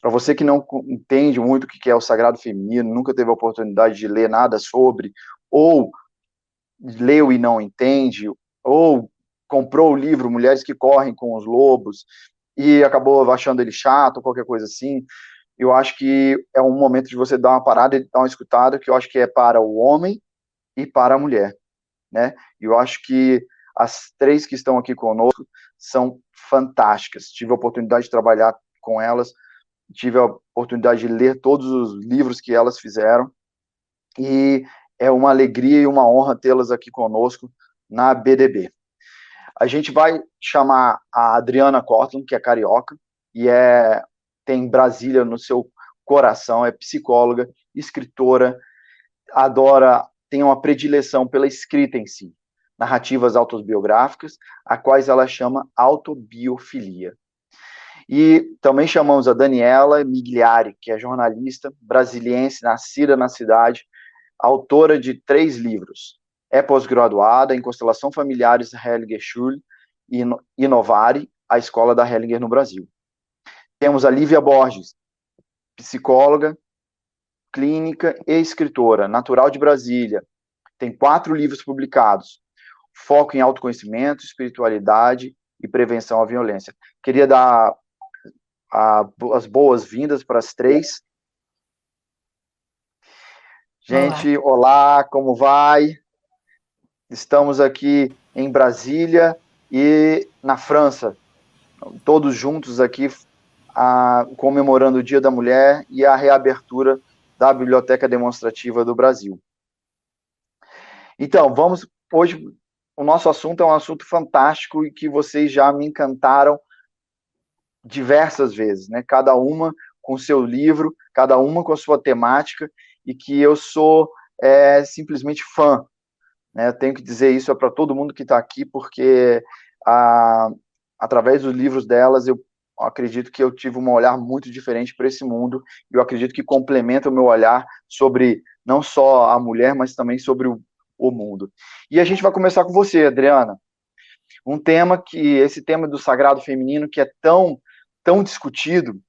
Para você que não entende muito o que é o sagrado feminino, nunca teve a oportunidade de ler nada sobre, ou leu e não entende, ou comprou o livro Mulheres que Correm com os Lobos e acabou achando ele chato, qualquer coisa assim, eu acho que é um momento de você dar uma parada e dar uma escutada, que eu acho que é para o homem e para a mulher, né? E eu acho que as três que estão aqui conosco são fantásticas. Tive a oportunidade de trabalhar com elas, tive a oportunidade de ler todos os livros que elas fizeram, e é uma alegria e uma honra tê-las aqui conosco na BDB. A gente vai chamar a Adriana Cortland, que é carioca, e tem Brasília no seu coração, é psicóloga, escritora, tem uma predileção pela escrita em si, narrativas autobiográficas, a quais ela chama autobiofilia. E também chamamos a Daniela Migliari, que é jornalista brasiliense, nascida na cidade, autora de 3 livros. É pós-graduada em Constelação Familiares Hellinger Schule e Inovari, a escola da Hellinger no Brasil. Temos a Lívia Borges, psicóloga, clínica e escritora, natural de Brasília. Tem 4 livros publicados. Foco em autoconhecimento, espiritualidade e prevenção à violência. Queria dar as boas-vindas para as 3. Olá. Gente, olá, como vai? Estamos aqui em Brasília e na França, todos juntos aqui, comemorando o Dia da Mulher e a reabertura da Biblioteca Demonstrativa do Brasil. Então, hoje, o nosso assunto é um assunto fantástico e que vocês já me encantaram diversas vezes, né? Cada uma com o seu livro, cada uma com a sua temática, e que eu sou simplesmente fã, né? Eu tenho que dizer isso para todo mundo que está aqui, porque através dos livros delas eu acredito que eu tive um olhar muito diferente para esse mundo, e eu acredito que complementa o meu olhar sobre não só a mulher, mas também sobre o mundo. E a gente vai começar com você, Adriana. Esse tema do sagrado feminino, que é tão discutido,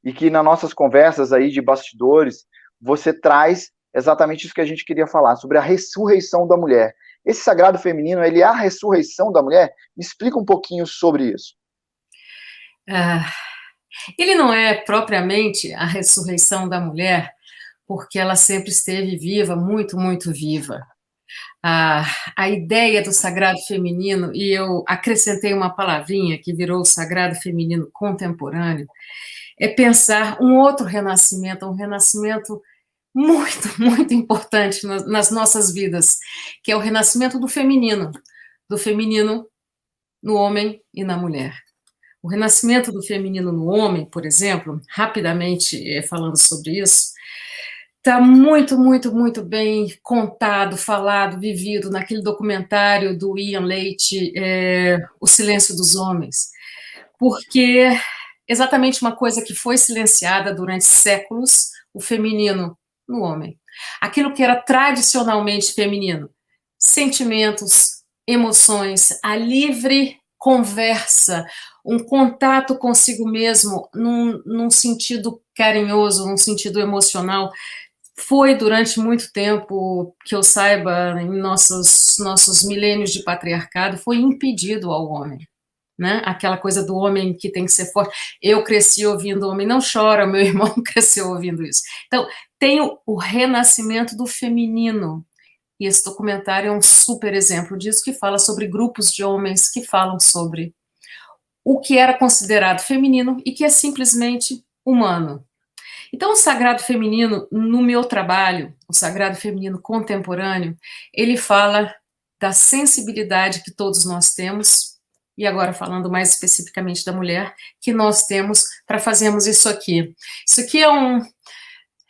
e que nas nossas conversas aí de bastidores, você traz exatamente isso que a gente queria falar, sobre a ressurreição da mulher. Esse sagrado feminino, ele é a ressurreição da mulher? Me explica um pouquinho sobre isso. Ah, ele não é propriamente a ressurreição da mulher, porque ela sempre esteve viva, muito, muito viva. A, a ideia do sagrado feminino, e eu acrescentei uma palavrinha que virou o sagrado feminino contemporâneo, é pensar um outro renascimento, um renascimento muito, muito importante nas nossas vidas, que é o renascimento do feminino no homem e na mulher. O renascimento do feminino no homem, por exemplo, rapidamente falando sobre isso, está muito, muito, muito bem contado, falado, vivido naquele documentário do Ian Leite, O Silêncio dos Homens, porque exatamente uma coisa que foi silenciada durante séculos, o feminino no homem. Aquilo que era tradicionalmente feminino, sentimentos, emoções, a livre conversa, um contato consigo mesmo num sentido carinhoso, num sentido emocional, foi durante muito tempo, que eu saiba, em nossos milênios de patriarcado, foi impedido ao homem. Né? Aquela coisa do homem que tem que ser forte. Eu cresci ouvindo homem não chora, meu irmão cresceu ouvindo isso. Então, tem o renascimento do feminino. E esse documentário é um super exemplo disso, que fala sobre grupos de homens que falam sobre o que era considerado feminino e que é simplesmente humano. Então, o sagrado feminino, no meu trabalho, o sagrado feminino contemporâneo, ele fala da sensibilidade que todos nós temos, e agora falando mais especificamente da mulher, que nós temos para fazermos isso aqui. Isso aqui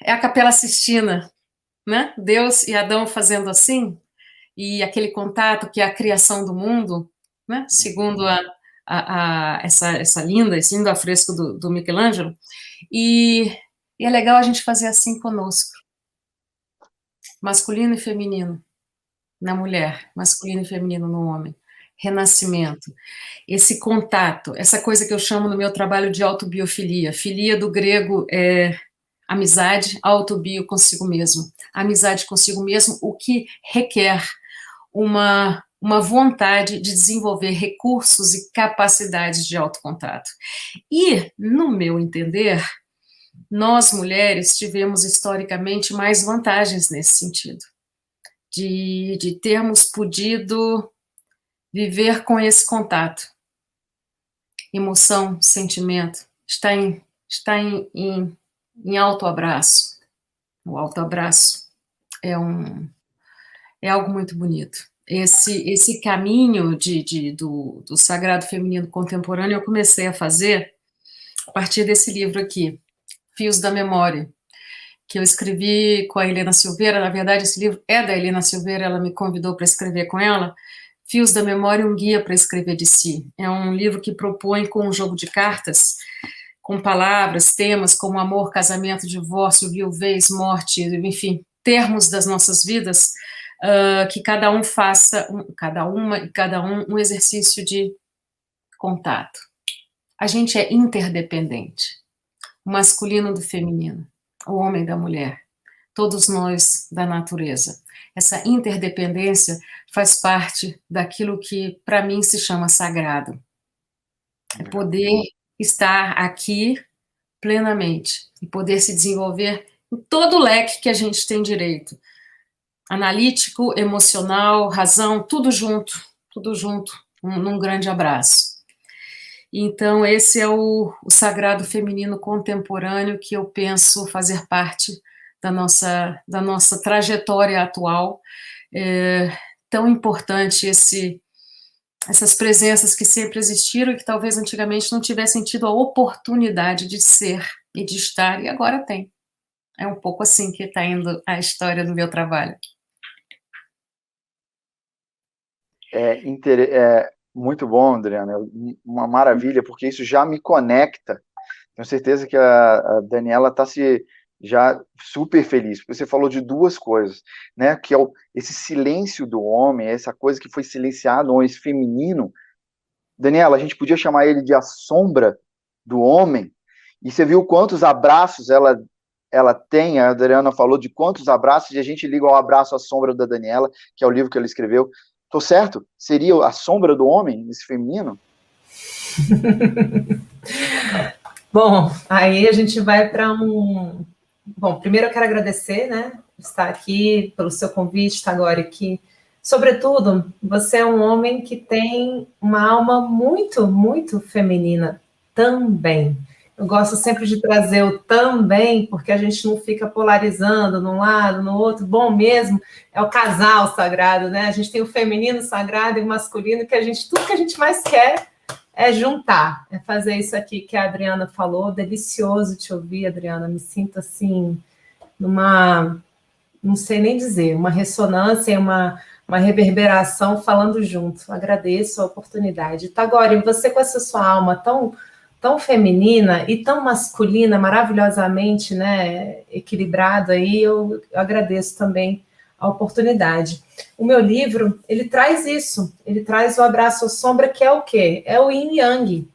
é a Capela Sistina, né? Deus e Adão fazendo assim, e aquele contato que é a criação do mundo, né? Segundo esse lindo afresco do Michelangelo, e, e é legal a gente fazer assim conosco, masculino e feminino na mulher, masculino e feminino no homem, renascimento, esse contato, essa coisa que eu chamo no meu trabalho de autobiofilia. Filia do grego é amizade, autobio consigo mesmo. Amizade consigo mesmo, o que requer uma vontade de desenvolver recursos e capacidades de autocontato. E, no meu entender, nós mulheres tivemos historicamente mais vantagens nesse sentido, de termos podido viver com esse contato. Emoção, sentimento, está em autoabraço. O autoabraço é algo muito bonito. Esse caminho do sagrado feminino contemporâneo eu comecei a fazer a partir desse livro aqui, Fios da Memória, que eu escrevi com a Helena Silveira. Na verdade, esse livro é da Helena Silveira, ela me convidou para escrever com ela. Fios da Memória, um guia para escrever de si. É um livro que propõe, com um jogo de cartas, com palavras, temas como amor, casamento, divórcio, viuvez, morte, enfim, termos das nossas vidas, que cada um faça, cada um exercício de contato. A gente é interdependente, o masculino do feminino, o homem da mulher, todos nós da natureza. Essa interdependência faz parte daquilo que, para mim, se chama sagrado. É poder estar aqui plenamente e poder se desenvolver em todo o leque que a gente tem direito. Analítico, emocional, razão, tudo junto, num grande abraço. Então, esse é o sagrado feminino contemporâneo que eu penso fazer parte da nossa trajetória atual. É tão importante essas presenças que sempre existiram e que talvez antigamente não tivessem tido a oportunidade de ser e de estar, e agora tem. É um pouco assim que está indo a história do meu trabalho. Muito bom, Adriana, uma maravilha, porque isso já me conecta. Tenho certeza que a Daniela está já super feliz, porque você falou de duas coisas, né? Que é esse silêncio do homem, essa coisa que foi silenciada, esse feminino. Daniela, a gente podia chamar ele de a sombra do homem, e você viu quantos abraços ela tem, a Adriana falou de quantos abraços, e a gente liga ao abraço à sombra da Daniela, que é o livro que ela escreveu. Tô certo? Seria a sombra do homem, esse feminino? Bom, aí a gente vai para um... Bom, primeiro eu quero agradecer, né, estar aqui, pelo seu convite, estar agora aqui. Sobretudo, você é um homem que tem uma alma muito, muito feminina também. Eu gosto sempre de trazer o também, porque a gente não fica polarizando num lado, no outro. Bom mesmo é o casal sagrado, né? A gente tem o feminino sagrado e o masculino, tudo que a gente mais quer é juntar, é fazer isso aqui que a Adriana falou. Delicioso te ouvir, Adriana. Me sinto assim, não sei nem dizer, uma ressonância, uma reverberação falando junto. Agradeço a oportunidade. Tagore, você com essa sua alma tão feminina e tão masculina, maravilhosamente, né, equilibrado aí, eu agradeço também a oportunidade. O meu livro, ele traz isso, ele traz o abraço à sombra, que é o quê? É o yin yang.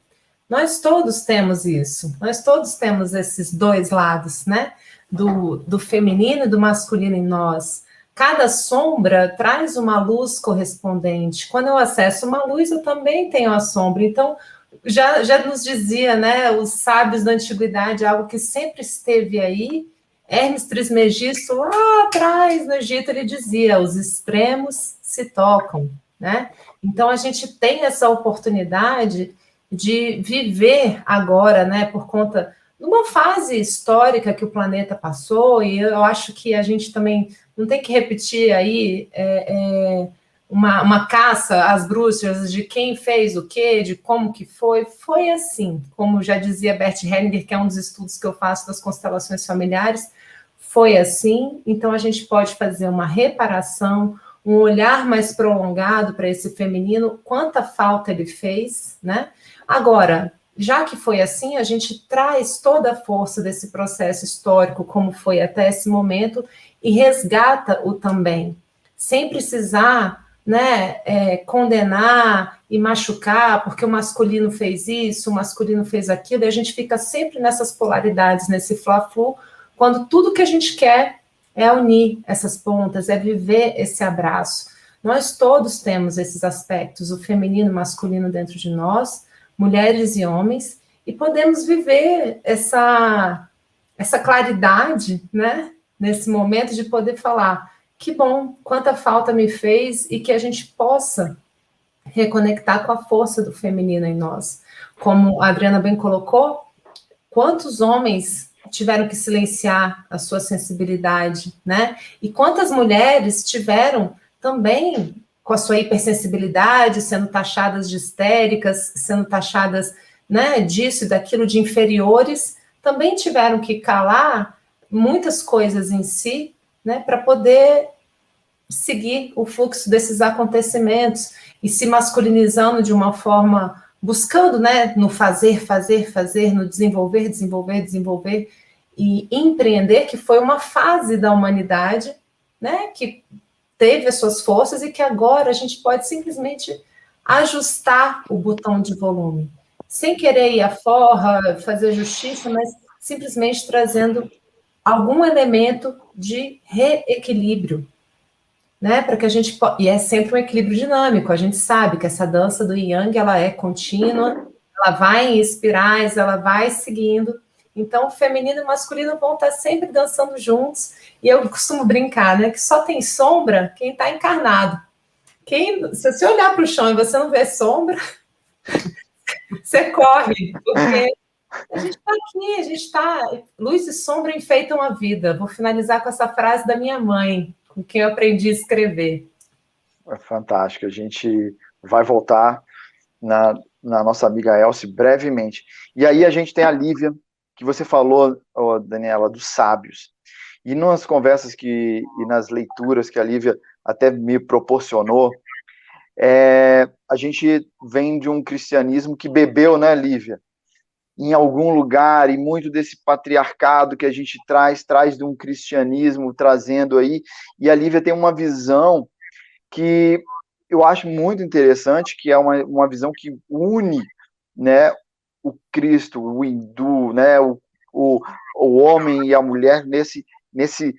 Nós todos temos isso, nós todos temos esses dois lados, né, do feminino e do masculino em nós. Cada sombra traz uma luz correspondente. Quando eu acesso uma luz, eu também tenho a sombra. Então, já nos dizia, né, os sábios da antiguidade, algo que sempre esteve aí. Hermes Trismegisto, lá atrás, no Egito, ele dizia, os extremos se tocam, né? Então, a gente tem essa oportunidade de viver agora, né, por conta de uma fase histórica que o planeta passou, e eu acho que a gente também não tem que repetir aí uma caça às bruxas de quem fez o quê, de como que foi assim, como já dizia Bert Hellinger, que é um dos estudos que eu faço das constelações familiares, foi assim. Então a gente pode fazer uma reparação, um olhar mais prolongado para esse feminino, quanta falta ele fez, né? Agora, já que foi assim, a gente traz toda a força desse processo histórico, como foi até esse momento, e resgata o também, sem precisar, né, condenar e machucar, porque o masculino fez isso, o masculino fez aquilo, e a gente fica sempre nessas polaridades, nesse fla-flu, quando tudo que a gente quer é unir essas pontas, é viver esse abraço. Nós todos temos esses aspectos, o feminino e o masculino dentro de nós, mulheres e homens, e podemos viver essa claridade, né, nesse momento de poder falar, que bom, quanta falta me fez, e que a gente possa reconectar com a força do feminino em nós. Como a Adriana bem colocou, quantos homens tiveram que silenciar a sua sensibilidade, né? E quantas mulheres tiveram também com a sua hipersensibilidade, sendo taxadas de histéricas, sendo taxadas, né, disso e daquilo, de inferiores, também tiveram que calar muitas coisas em si, né, para poder seguir o fluxo desses acontecimentos e se masculinizando de uma forma, buscando, né, no fazer, no desenvolver, e empreender, que foi uma fase da humanidade, né, que teve as suas forças e que agora a gente pode simplesmente ajustar o botão de volume, sem querer ir à forra, fazer justiça, mas simplesmente trazendo algum elemento de reequilíbrio, né, para que a gente e é sempre um equilíbrio dinâmico. A gente sabe que essa dança do Yang, ela é contínua, ela vai em espirais, ela vai seguindo. Então, o feminino e o masculino vão estar sempre dançando juntos. E eu costumo brincar, né, que só tem sombra quem está encarnado. Se você olhar para o chão e você não vê sombra, você corre, porque a gente está aqui, a gente está. Luz e sombra enfeitam a vida. Vou finalizar com essa frase da minha mãe, com quem eu aprendi a escrever. É fantástico. A gente vai voltar na nossa amiga Elce brevemente. E aí a gente tem a Lívia, que você falou, Daniela, dos sábios. E nas conversas e nas leituras que a Lívia até me proporcionou, a gente vem de um cristianismo que bebeu, né, Lívia, em algum lugar, e muito desse patriarcado que a gente traz de um cristianismo trazendo aí, e a Lívia tem uma visão que eu acho muito interessante, que é uma visão que une, né, o Cristo, o hindu, né, o homem e a mulher nesse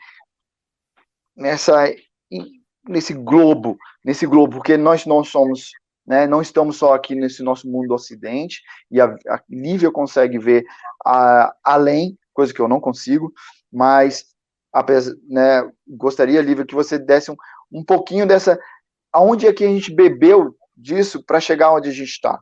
globo, porque nós não somos, né, não estamos só aqui nesse nosso mundo ocidente, e a Lívia consegue ver além, coisa que eu não consigo, mas né, gostaria, Lívia, que você desse um pouquinho dessa, aonde é que a gente bebeu disso para chegar onde a gente está.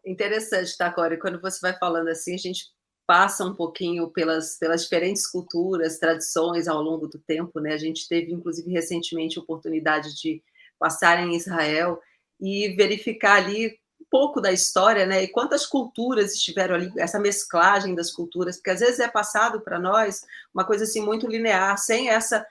Interessante, tá, Cori? Quando você vai falando assim, a gente passa um pouquinho pelas diferentes culturas, tradições ao longo do tempo, né? A gente teve, inclusive, recentemente a oportunidade de passar em Israel e verificar ali um pouco da história, né? E quantas culturas estiveram ali, essa mesclagem das culturas, porque às vezes é passado para nós uma coisa assim muito linear, sem essa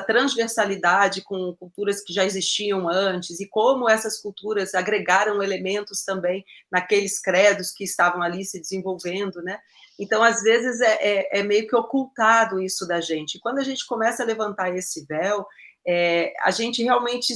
transversalidade com culturas que já existiam antes, e como essas culturas agregaram elementos também naqueles credos que estavam ali se desenvolvendo, né? Então, às vezes, é meio que ocultado isso da gente. E quando a gente começa a levantar esse véu, a gente realmente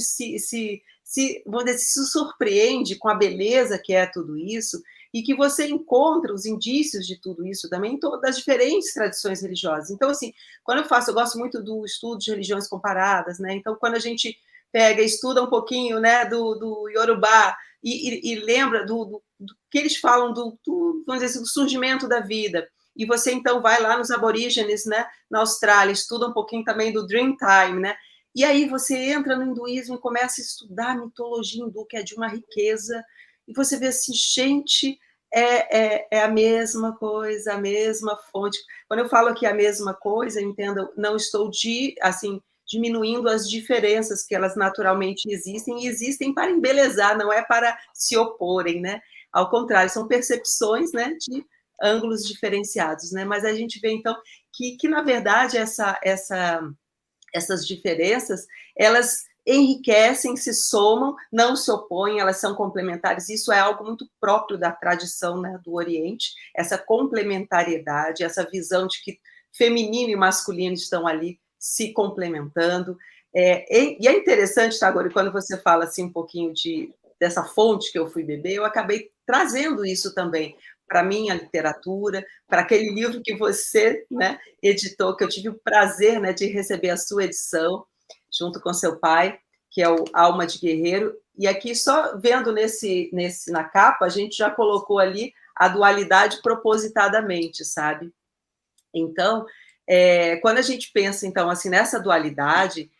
vamos dizer, se surpreende com a beleza que é tudo isso, e que você encontra os indícios de tudo isso também em todas as diferentes tradições religiosas. Então, assim, quando eu gosto muito do estudo de religiões comparadas, né? Então, quando a gente pega e estuda um pouquinho, né, do Yorubá e lembra do que eles falam vamos dizer assim, do surgimento da vida, e você, então, vai lá nos aborígenes, né, na Austrália, estuda um pouquinho também do Dreamtime, né? E aí você entra no hinduísmo e começa a estudar a mitologia hindu, que é de uma riqueza, e você vê assim, gente, é a mesma coisa, a mesma fonte. Quando eu falo que é a mesma coisa, entenda, não estou diminuindo as diferenças que elas naturalmente existem, e existem para embelezar, não é para se oporem, né? Ao contrário, são percepções, né, de ângulos diferenciados, né? Mas a gente vê, então, que na verdade, essas diferenças, elas enriquecem, se somam, não se opõem, elas são complementares. Isso é algo muito próprio da tradição, né, do Oriente, essa complementariedade, essa visão de que feminino e masculino estão ali se complementando. E é interessante, tá, agora, quando você fala assim, um pouquinho dessa fonte que eu fui beber, eu acabei trazendo isso também para a minha literatura, para aquele livro que você, né, editou, que eu tive o prazer, né, de receber a sua edição, junto com seu pai, que é o Alma de Guerreiro. E aqui, só vendo na capa, a gente já colocou ali a dualidade propositadamente, sabe? Então, quando a gente pensa, então, assim, nessa dualidade,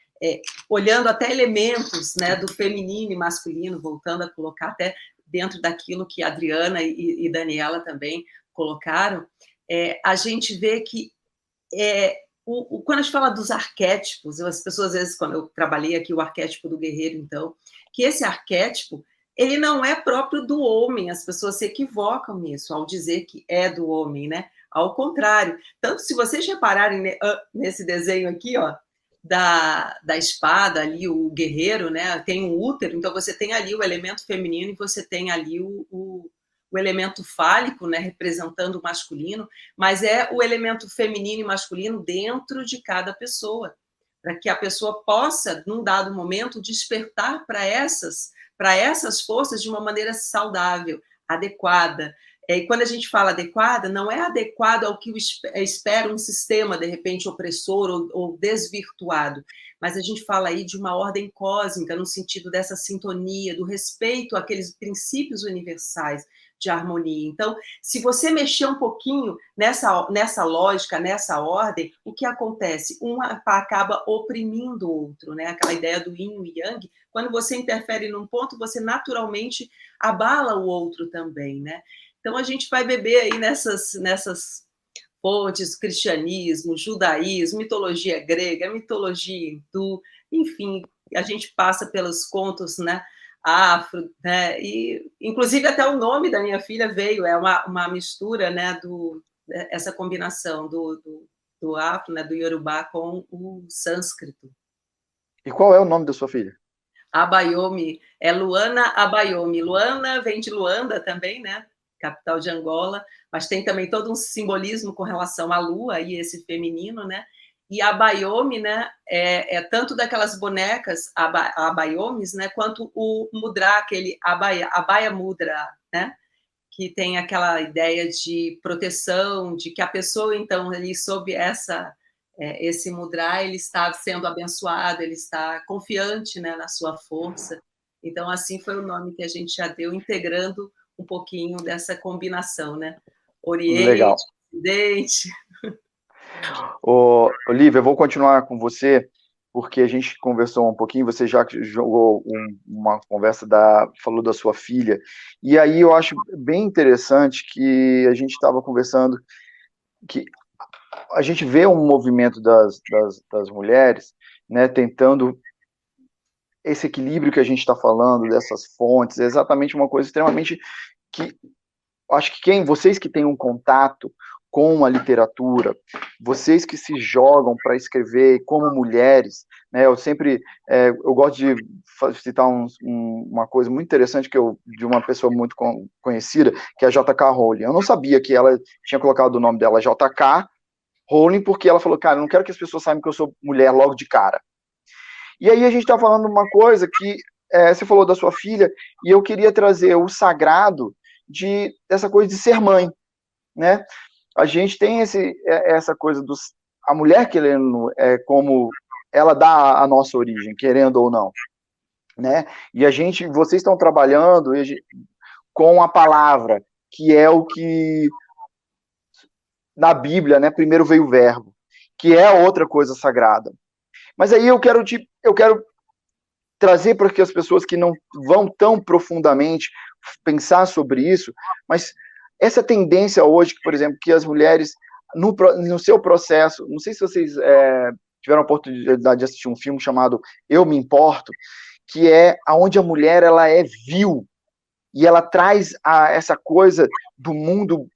olhando até elementos, né, do feminino e masculino, voltando a colocar até dentro daquilo que a Adriana e Daniela também colocaram, a gente vê que quando a gente fala dos arquétipos, as pessoas, às vezes, quando eu trabalhei aqui o arquétipo do guerreiro, então, que esse arquétipo, ele não é próprio do homem, as pessoas se equivocam nisso, ao dizer que é do homem, né? Ao contrário. Tanto, se vocês repararem nesse desenho aqui, ó, da espada ali, o guerreiro, né? Tem um útero, então você tem ali o elemento feminino e você tem ali o elemento fálico, né, representando o masculino, mas é o elemento feminino e masculino dentro de cada pessoa, para que a pessoa possa, num dado momento, despertar para essas forças de uma maneira saudável, adequada. E quando a gente fala adequada, não é adequado ao que espera um sistema, de repente, opressor ou desvirtuado, mas a gente fala aí de uma ordem cósmica, no sentido dessa sintonia, do respeito àqueles princípios universais de harmonia. Então, se você mexer um pouquinho nessa lógica, nessa ordem, o que acontece? Um acaba oprimindo o outro, né? Aquela ideia do yin e yang, quando você interfere num ponto, você naturalmente abala o outro também, né? Então, a gente vai beber aí nessas fontes, cristianismo, judaísmo, mitologia grega, mitologia hindu, enfim, a gente passa pelos contos, né, afro, né, e inclusive até o nome da minha filha veio, é uma mistura, né, essa combinação do afro, né, do iorubá com o sânscrito. E qual é o nome da sua filha? Abayomi, é Luana Abayomi. Luana vem de Luanda também, né, capital de Angola, mas tem também todo um simbolismo com relação à lua e esse feminino, né? E a Abayomi, né, é tanto daquelas bonecas Abayomis, né, quanto o mudra, aquele Abaya Mudra, né? Que tem aquela ideia de proteção, de que a pessoa, então, ali sob esse mudra, ele está sendo abençoado, ele está confiante, né, na sua força. Então, assim foi o nome que a gente já deu, integrando um pouquinho dessa combinação, né? Oriente, Legal. Ocidente. Olivia, eu vou continuar com você, porque a gente conversou um pouquinho, você já jogou uma conversa, falou da sua filha, e aí eu acho bem interessante que a gente estava conversando, que a gente vê um movimento das mulheres, né, tentando esse equilíbrio que a gente está falando, dessas fontes, é exatamente uma coisa extremamente que acho que vocês que têm um contato com a literatura, vocês que se jogam para escrever como mulheres, né, eu gosto de citar uma coisa muito interessante de uma pessoa muito conhecida, que é a J.K. Rowling. Eu não sabia que ela tinha colocado o nome dela J.K. Rowling, porque ela falou, cara, eu não quero que as pessoas saibam que eu sou mulher logo de cara. E aí a gente está falando uma coisa que você falou da sua filha, e eu queria trazer o sagrado dessa coisa de ser mãe, né? A gente tem essa coisa a mulher querendo, como ela dá a nossa origem, querendo ou não, né? E vocês estão trabalhando com a palavra, que é o que na Bíblia, né? Primeiro veio o verbo, que é outra coisa sagrada. Mas aí eu quero trazer para que as pessoas que não vão tão profundamente pensar sobre isso, mas essa tendência hoje, por exemplo, que as mulheres, no seu processo, não sei se vocês tiveram a oportunidade de assistir um filme chamado Eu Me Importo, que é onde a mulher ela é vil, e ela traz essa coisa do mundo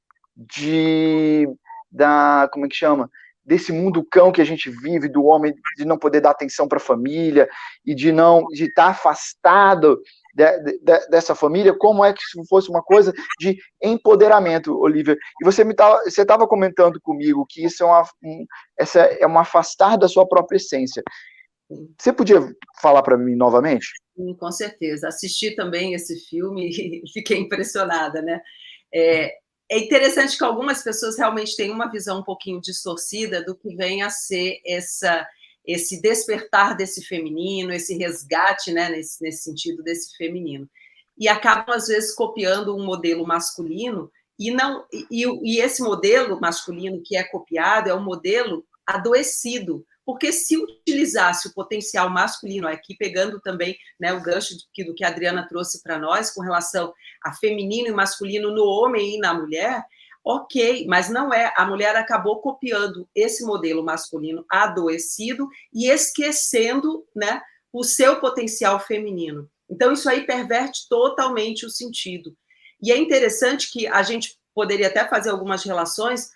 como é que chama? Desse mundo cão que a gente vive, do homem de não poder dar atenção para a família e de estar afastado dessa família, como é que se fosse uma coisa de empoderamento, Olivia. E você estava comentando comigo que isso é um afastar da sua própria essência. Você podia falar para mim novamente? Com certeza. Assisti também esse filme e fiquei impressionada, né? É interessante que algumas pessoas realmente têm uma visão um pouquinho distorcida do que vem a ser esse despertar desse feminino, esse resgate, né, nesse sentido desse feminino. E acabam, às vezes, copiando um modelo masculino, e esse modelo masculino que é copiado é um modelo adoecido, porque se utilizasse o potencial masculino, aqui pegando também, né, o gancho do que a Adriana trouxe para nós, com relação a feminino e masculino no homem e na mulher, ok, mas não é. A mulher acabou copiando esse modelo masculino adoecido e esquecendo, né, o seu potencial feminino. Então, isso aí perverte totalmente o sentido. E é interessante que a gente poderia até fazer algumas relações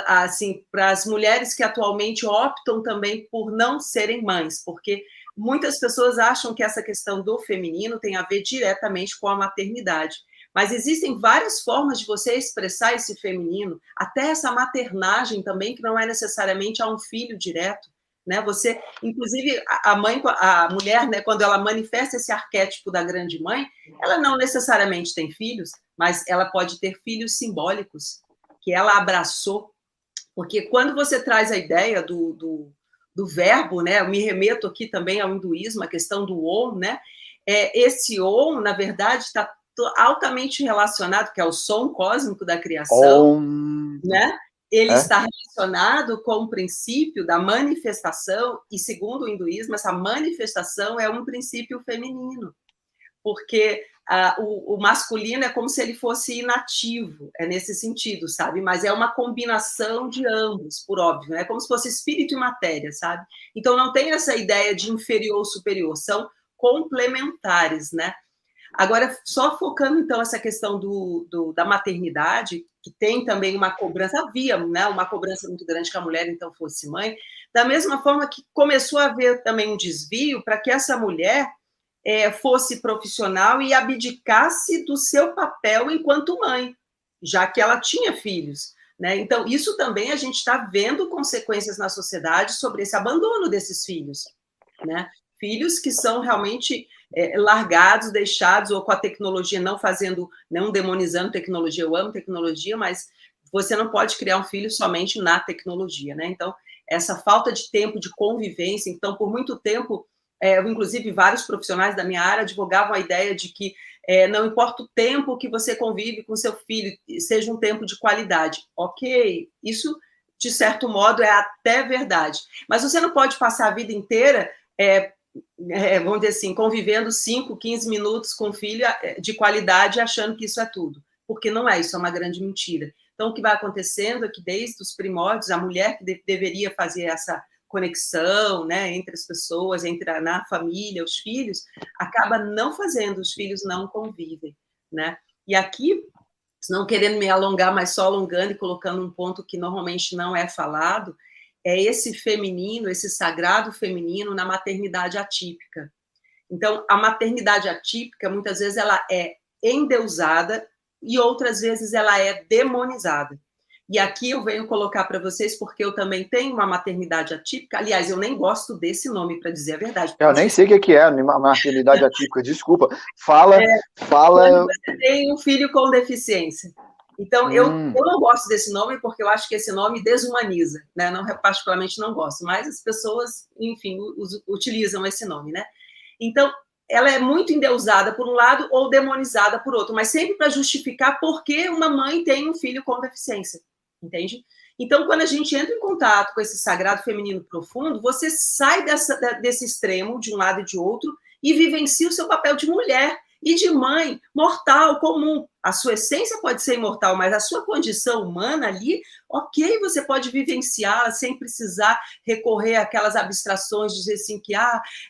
assim, para as mulheres que atualmente optam também por não serem mães, porque muitas pessoas acham que essa questão do feminino tem a ver diretamente com a maternidade. Mas existem várias formas de você expressar esse feminino, até essa maternagem também, que não é necessariamente a um filho direto, né? Você, inclusive, a mulher, né, quando ela manifesta esse arquétipo da grande mãe, ela não necessariamente tem filhos, mas ela pode ter filhos simbólicos, que ela abraçou, porque quando você traz a ideia do verbo, né, eu me remeto aqui também ao hinduísmo, a questão do Om, né, esse Om, na verdade, está altamente relacionado, que é o som cósmico da criação, né, ele está relacionado com o princípio da manifestação, e segundo o hinduísmo, essa manifestação é um princípio feminino, porque o masculino é como se ele fosse inativo, é nesse sentido, sabe? Mas é uma combinação de ambos, por óbvio, é como se fosse espírito e matéria, sabe? Então não tem essa ideia de inferior ou superior, são complementares, né? Agora, só focando, então, essa questão da maternidade, que tem também uma cobrança, havia, né, uma cobrança muito grande que a mulher, então, fosse mãe, da mesma forma que começou a haver também um desvio para que essa mulher fosse profissional e abdicasse do seu papel enquanto mãe, já que ela tinha filhos, né? Então, isso também a gente está vendo consequências na sociedade sobre esse abandono desses filhos, né? Filhos que são realmente largados, deixados, ou com a tecnologia, não demonizando tecnologia, eu amo tecnologia, mas você não pode criar um filho somente na tecnologia, né? Então, essa falta de tempo de convivência, então, por muito tempo, inclusive vários profissionais da minha área advogavam a ideia de que não importa o tempo que você convive com seu filho, seja um tempo de qualidade. Ok, isso, de certo modo, é até verdade, mas você não pode passar a vida inteira vamos dizer assim, convivendo 5, 15 minutos com o filho de qualidade, achando que isso é tudo, porque não é, isso é uma grande mentira. Então, o que vai acontecendo é que, desde os primórdios, a mulher que deveria fazer essa conexão, né, entre as pessoas, na família, os filhos, acaba não fazendo, os filhos não convivem, né? E aqui, não querendo me alongar, mas só alongando e colocando um ponto que normalmente não é falado, é esse feminino, esse sagrado feminino na maternidade atípica. Então, a maternidade atípica, muitas vezes, ela é endeusada e outras vezes ela é demonizada. E aqui eu venho colocar para vocês, porque eu também tenho uma maternidade atípica. Aliás, eu nem gosto desse nome, para dizer a verdade. Eu nem sei o que é maternidade atípica, desculpa. Fala. Quando você tem um filho com deficiência. Então, eu não gosto desse nome, porque eu acho que esse nome desumaniza, né? Não, particularmente não gosto, mas as pessoas, enfim, utilizam esse nome, né? Então, ela é muito endeusada por um lado ou demonizada por outro, mas sempre para justificar por que uma mãe tem um filho com deficiência, entende? Então, quando a gente entra em contato com esse sagrado feminino profundo, você sai desse extremo, de um lado e de outro, e vivencia o seu papel de mulher e de mãe, mortal, comum. A sua essência pode ser imortal, mas a sua condição humana ali, ok, você pode vivenciá-la sem precisar recorrer àquelas abstrações, dizer assim que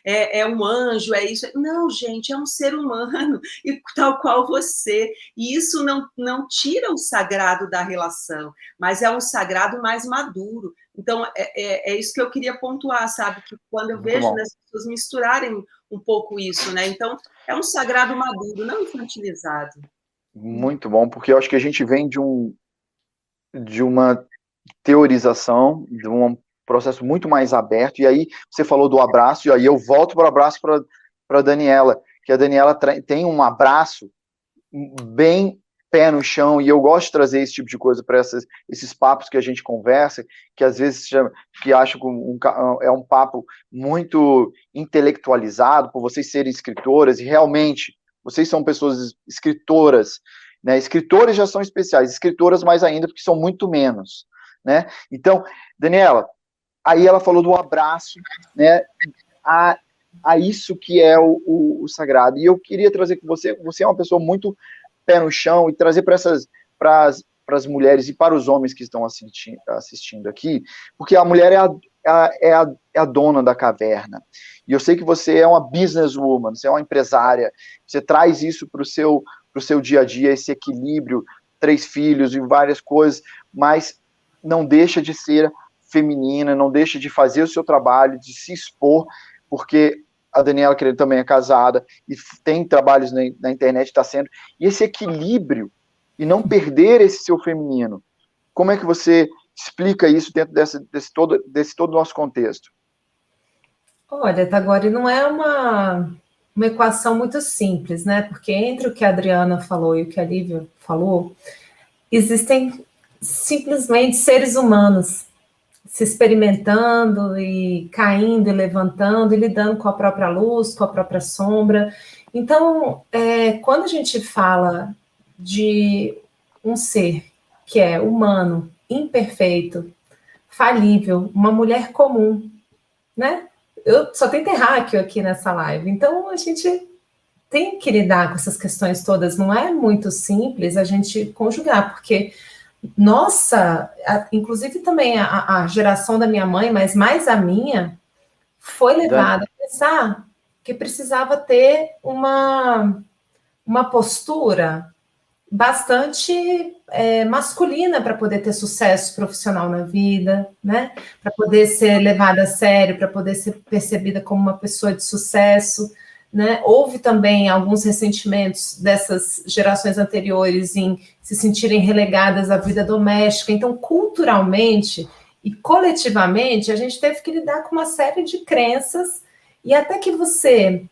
é um anjo, é isso. Não, gente, é um ser humano, e tal qual você. E isso não tira o sagrado da relação, mas é um sagrado mais maduro. Então, é isso que eu queria pontuar, sabe? Que quando eu vejo as pessoas misturarem um pouco isso, né? Então, é um sagrado maduro, não infantilizado. Muito bom, porque eu acho que a gente vem de uma teorização, de um processo muito mais aberto, e aí você falou do abraço, e aí eu volto para o abraço para para a Daniela, que a Daniela tem um abraço bem pé no chão, e eu gosto de trazer esse tipo de coisa para esses papos que a gente conversa, que às vezes que acho que é um papo muito intelectualizado, por vocês serem escritoras, e realmente, vocês são pessoas escritoras, né? Escritores já são especiais, escritoras mais ainda, porque são muito menos, né? Então, Daniela, aí ela falou do abraço, né? A isso que é o sagrado. E eu queria trazer com você é uma pessoa muito pé no chão, e trazer para as mulheres e para os homens que estão assistindo aqui, porque a mulher é a dona da caverna. E eu sei que você é uma businesswoman, você é uma empresária, você traz isso para o seu dia a dia, esse equilíbrio, 3 filhos e várias coisas, mas não deixa de ser feminina, não deixa de fazer o seu trabalho, de se expor, porque a Daniela também é casada e tem trabalhos na internet, está sendo, e esse equilíbrio, e não perder esse seu feminino. Como é que você explica isso dentro desse todo nosso contexto? Olha, Tagore, não é uma equação muito simples, né? Porque entre o que a Adriana falou e o que a Lívia falou, existem simplesmente seres humanos se experimentando e caindo e levantando e lidando com a própria luz, com a própria sombra. Então, quando a gente fala de um ser que é humano, imperfeito, falível, uma mulher comum, né? Eu só tenho terráqueo aqui nessa live, então a gente tem que lidar com essas questões todas, não é muito simples a gente conjugar, porque nossa, inclusive também a geração da minha mãe, mas mais a minha, foi levada a pensar que precisava ter uma postura bastante masculina para poder ter sucesso profissional na vida, né? Para poder ser levada a sério, para poder ser percebida como uma pessoa de sucesso. Né? Houve também alguns ressentimentos dessas gerações anteriores em se sentirem relegadas à vida doméstica. Então, culturalmente e coletivamente, a gente teve que lidar com uma série de crenças, e até que você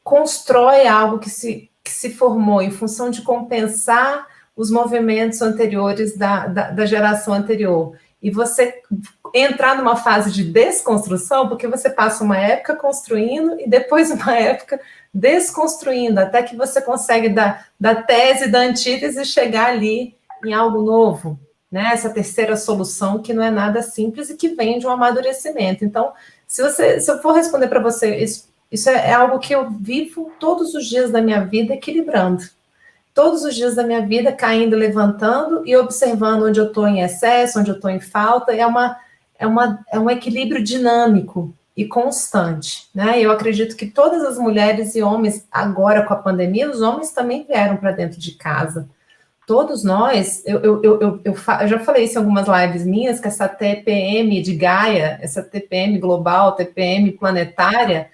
constrói algo que se formou em função de compensar os movimentos anteriores da geração anterior, e você entrar numa fase de desconstrução, porque você passa uma época construindo e depois uma época desconstruindo, até que você consegue da tese, da antítese, chegar ali em algo novo, né? Essa terceira solução que não é nada simples e que vem de um amadurecimento. Então, se eu for responder para você, isso é algo que eu vivo todos os dias da minha vida equilibrando. Todos os dias da minha vida, caindo, levantando e observando onde eu estou em excesso, onde eu estou em falta. É um equilíbrio dinâmico e constante, né? Eu acredito que todas as mulheres e homens, agora com a pandemia, os homens também vieram para dentro de casa. Todos nós, eu já falei isso em algumas lives minhas, que essa TPM de Gaia, essa TPM global, TPM planetária,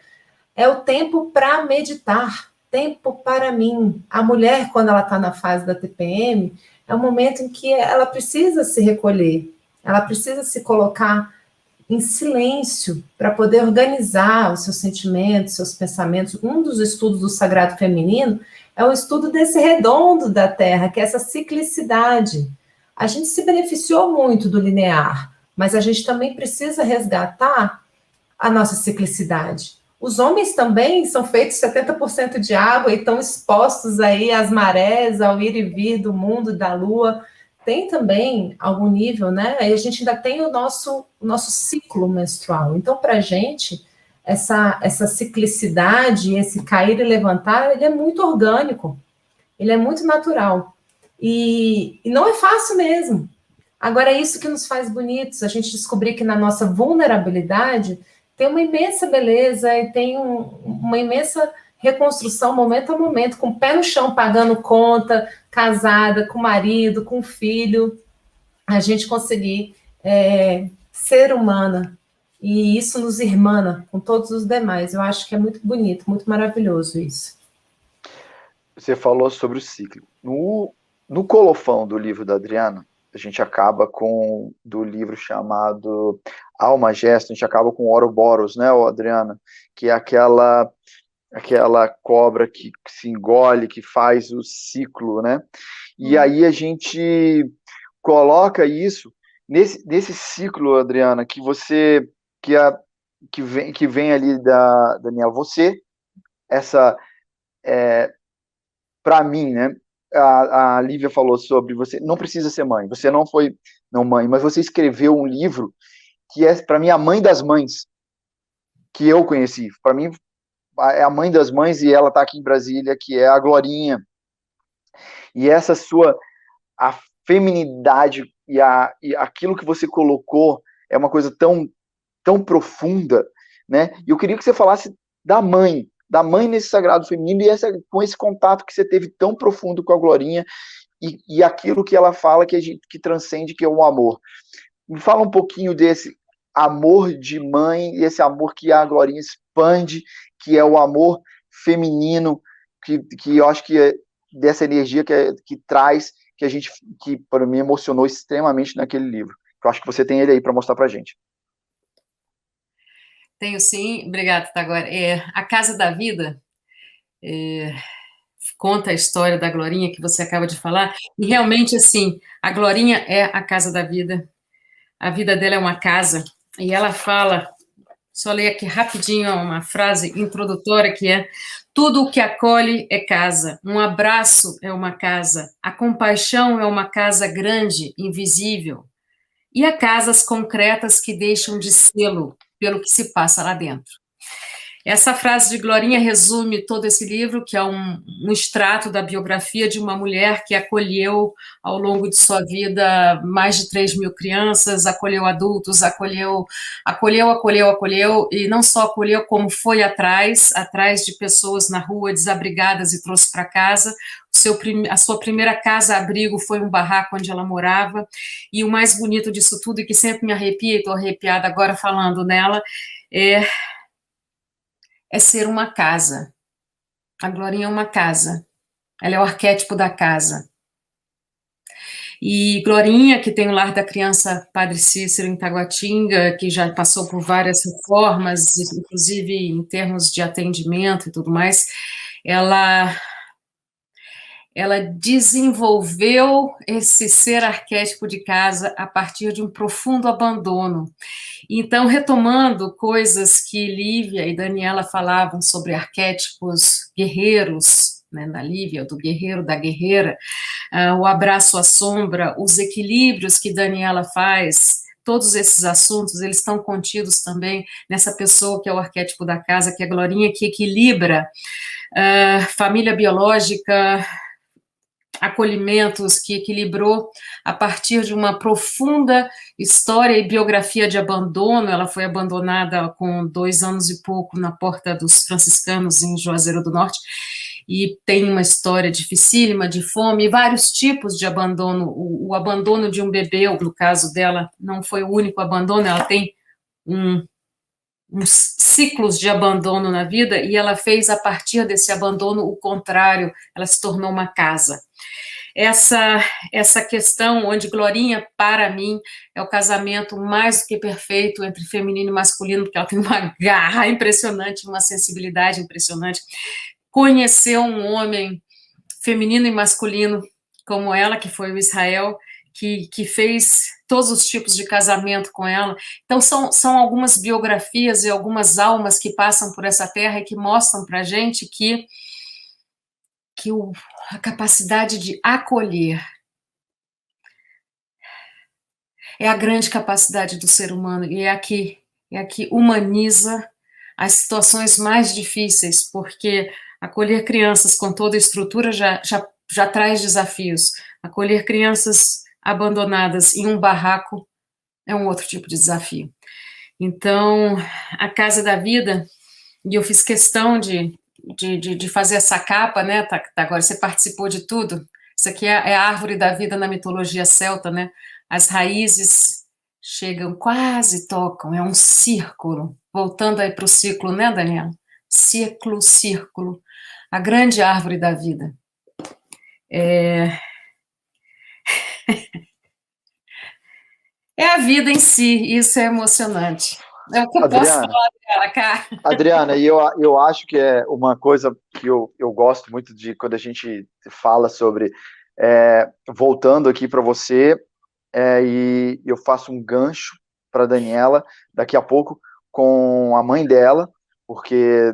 é o tempo para meditar, tempo para mim. A mulher, quando ela está na fase da TPM, é um momento em que ela precisa se recolher, ela precisa se colocar em silêncio para poder organizar os seus sentimentos, seus pensamentos. Um dos estudos do sagrado feminino é o estudo desse redondo da Terra, que é essa ciclicidade. A gente se beneficiou muito do linear, mas a gente também precisa resgatar a nossa ciclicidade. Os homens também são feitos 70% de água e estão expostos aí às marés, ao ir e vir do mundo, da lua. Tem também algum nível, né? E a gente ainda tem o nosso ciclo menstrual. Então, para a gente, essa ciclicidade, esse cair e levantar, ele é muito orgânico, ele é muito natural. E não é fácil mesmo. Agora, é isso que nos faz bonitos, a gente descobrir que na nossa vulnerabilidade tem uma imensa beleza e tem uma imensa reconstrução, momento a momento, com o pé no chão, pagando conta, casada, com marido, com filho, a gente conseguir ser humana, e isso nos irmana com todos os demais. Eu acho que é muito bonito, muito maravilhoso isso. Você falou sobre o ciclo. No colofão do livro da Adriana, a gente acaba do livro chamado Alma Gesto, a gente acaba com Ouroboros, né, Adriana? Que é aquela aquela cobra que se engole, que faz o ciclo, né? E aí a gente coloca isso nesse ciclo, Adriana, que você que vem ali da Daniel, você essa para mim, né? A Lívia falou sobre você não precisa ser mãe, você não foi não mãe, mas você escreveu um livro que é para mim a mãe das mães que eu conheci. Para mim é a mãe das mães e ela está aqui em Brasília, que é a Glorinha. E essa sua a feminidade e aquilo que você colocou é uma coisa tão profunda, né? E eu queria que você falasse da mãe nesse sagrado feminino e com esse contato que você teve tão profundo com a Glorinha e aquilo que ela fala que transcende, que é o amor. Me fala um pouquinho desse amor de mãe e esse amor que a Glorinha expande, que é o amor feminino, que eu acho que é dessa energia que traz, que para mim emocionou extremamente naquele livro. Eu acho que você tem ele aí para mostrar para a gente. Tenho sim, obrigada, Tagore. A Casa da Vida conta a história da Glorinha que você acaba de falar, e realmente, assim, a Glorinha é a casa da vida, a vida dela é uma casa, e ela fala, só ler aqui rapidinho uma frase introdutória que é: tudo o que acolhe é casa, um abraço é uma casa, a compaixão é uma casa grande, invisível, e há casas concretas que deixam de sê-lo pelo que se passa lá dentro. Essa frase de Glorinha resume todo esse livro, que é um extrato da biografia de uma mulher que acolheu, ao longo de sua vida, mais de 3.000 crianças, acolheu adultos, acolheu, e não só acolheu, como foi atrás de pessoas na rua, desabrigadas, e trouxe para casa. A sua primeira casa-abrigo foi um barraco onde ela morava, e o mais bonito disso tudo, e que sempre me arrepia, e estou arrepiada agora falando nela, é ser uma casa. A Glorinha é uma casa. Ela é o arquétipo da casa. E Glorinha, que tem o Lar da Criança Padre Cícero em Taguatinga, que já passou por várias reformas, inclusive em termos de atendimento e tudo mais, ela desenvolveu esse ser arquétipo de casa a partir de um profundo abandono. Então, retomando coisas que Lívia e Daniela falavam sobre arquétipos guerreiros, né, da Lívia, do guerreiro, da guerreira, o abraço à sombra, os equilíbrios que Daniela faz, todos esses assuntos, eles estão contidos também nessa pessoa que é o arquétipo da casa, que é a Glorinha, que equilibra família biológica, acolhimentos, que equilibrou a partir de uma profunda história e biografia de abandono. Ela foi abandonada com 2 anos e pouco na porta dos franciscanos em Juazeiro do Norte, e tem uma história dificílima de fome, vários tipos de abandono. O abandono de um bebê, no caso dela, não foi o único abandono, ela tem uns ciclos de abandono na vida, e ela fez a partir desse abandono o contrário, ela se tornou uma casa. Essa questão onde Glorinha, para mim, é o casamento mais do que perfeito entre feminino e masculino, porque ela tem uma garra impressionante, uma sensibilidade impressionante. Conheceu um homem feminino e masculino como ela, que foi o Israel, que fez todos os tipos de casamento com ela. Então, são algumas biografias e algumas almas que passam por essa terra e que mostram para a gente que a capacidade de acolher é a grande capacidade do ser humano, e é a que humaniza as situações mais difíceis, porque acolher crianças com toda a estrutura já traz desafios. Acolher crianças abandonadas em um barraco é um outro tipo de desafio. Então, a Casa da Vida, e eu fiz questão de fazer essa capa, né? Agora você participou de tudo. Isso aqui é a árvore da vida na mitologia celta, né? As raízes chegam, quase tocam, é um círculo. Voltando aí para o ciclo, né, Daniela? Círculo. A grande árvore da vida. É a vida em si, isso é emocionante. É o que eu posso Adriana, falar dela, cara. Adriana, e eu acho que é uma coisa que eu gosto muito de quando a gente fala sobre, voltando aqui para você, e eu faço um gancho para a Daniela daqui a pouco com a mãe dela, porque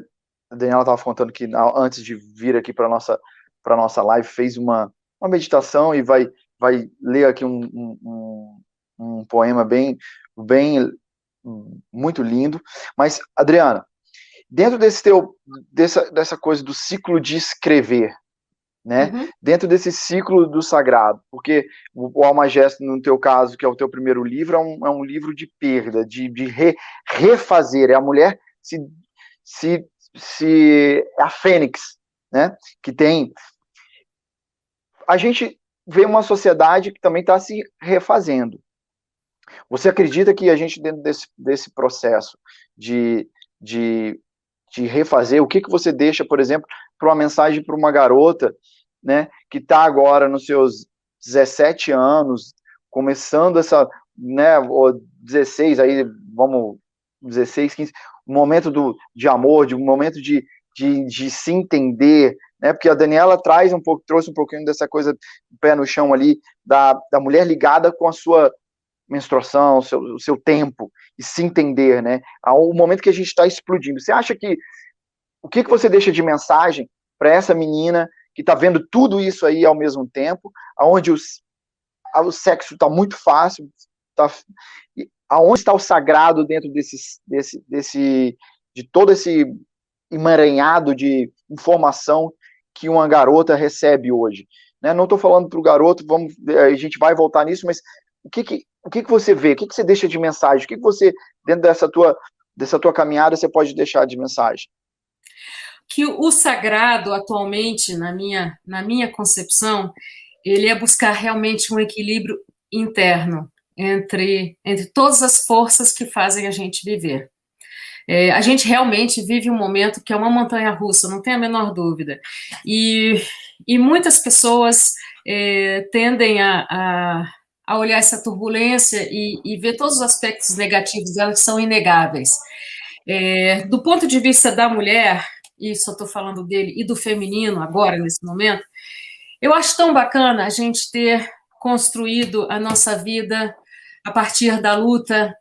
a Daniela estava contando que antes de vir aqui para nossa live fez uma meditação e vai ler aqui um poema bem muito lindo. Mas, Adriana, dentro dessa coisa do ciclo de escrever, né? Uhum. Dentro desse ciclo do sagrado, porque o Almagesto, no teu caso, que é o teu primeiro livro, é um livro de perda, de refazer, é a mulher se a fênix, né? Que tem. A gente vê uma sociedade que também está se refazendo. Você acredita que a gente, dentro desse processo de, de, de refazer, o que você deixa, por exemplo, para uma mensagem para uma garota, né, que está agora nos seus 17 anos, começando essa, né, ou 16, aí vamos, 16, 15, um momento de amor, um momento de se entender, né, porque a Daniela trouxe um pouquinho dessa coisa, pé no chão ali, da mulher ligada com a sua menstruação, o seu tempo, e se entender, né? Ao momento que a gente está explodindo. Você acha que o que você deixa de mensagem para essa menina que está vendo tudo isso aí ao mesmo tempo, aonde o sexo está muito fácil, aonde está o sagrado dentro de todo esse emaranhado de informação que uma garota recebe hoje? Né? Não estou falando para o garoto, a gente vai voltar nisso, mas o que você vê? O que você deixa de mensagem? O que você, dentro dessa tua caminhada, você pode deixar de mensagem? Que o sagrado, atualmente, na minha concepção, ele é buscar realmente um equilíbrio interno entre todas as forças que fazem a gente viver. A gente realmente vive um momento que é uma montanha-russa, não tem a menor dúvida. E muitas pessoas tendem a olhar essa turbulência e ver todos os aspectos negativos dela que são inegáveis. Do ponto de vista da mulher, e só estou falando dele, e do feminino agora, nesse momento, eu acho tão bacana a gente ter construído a nossa vida a partir da luta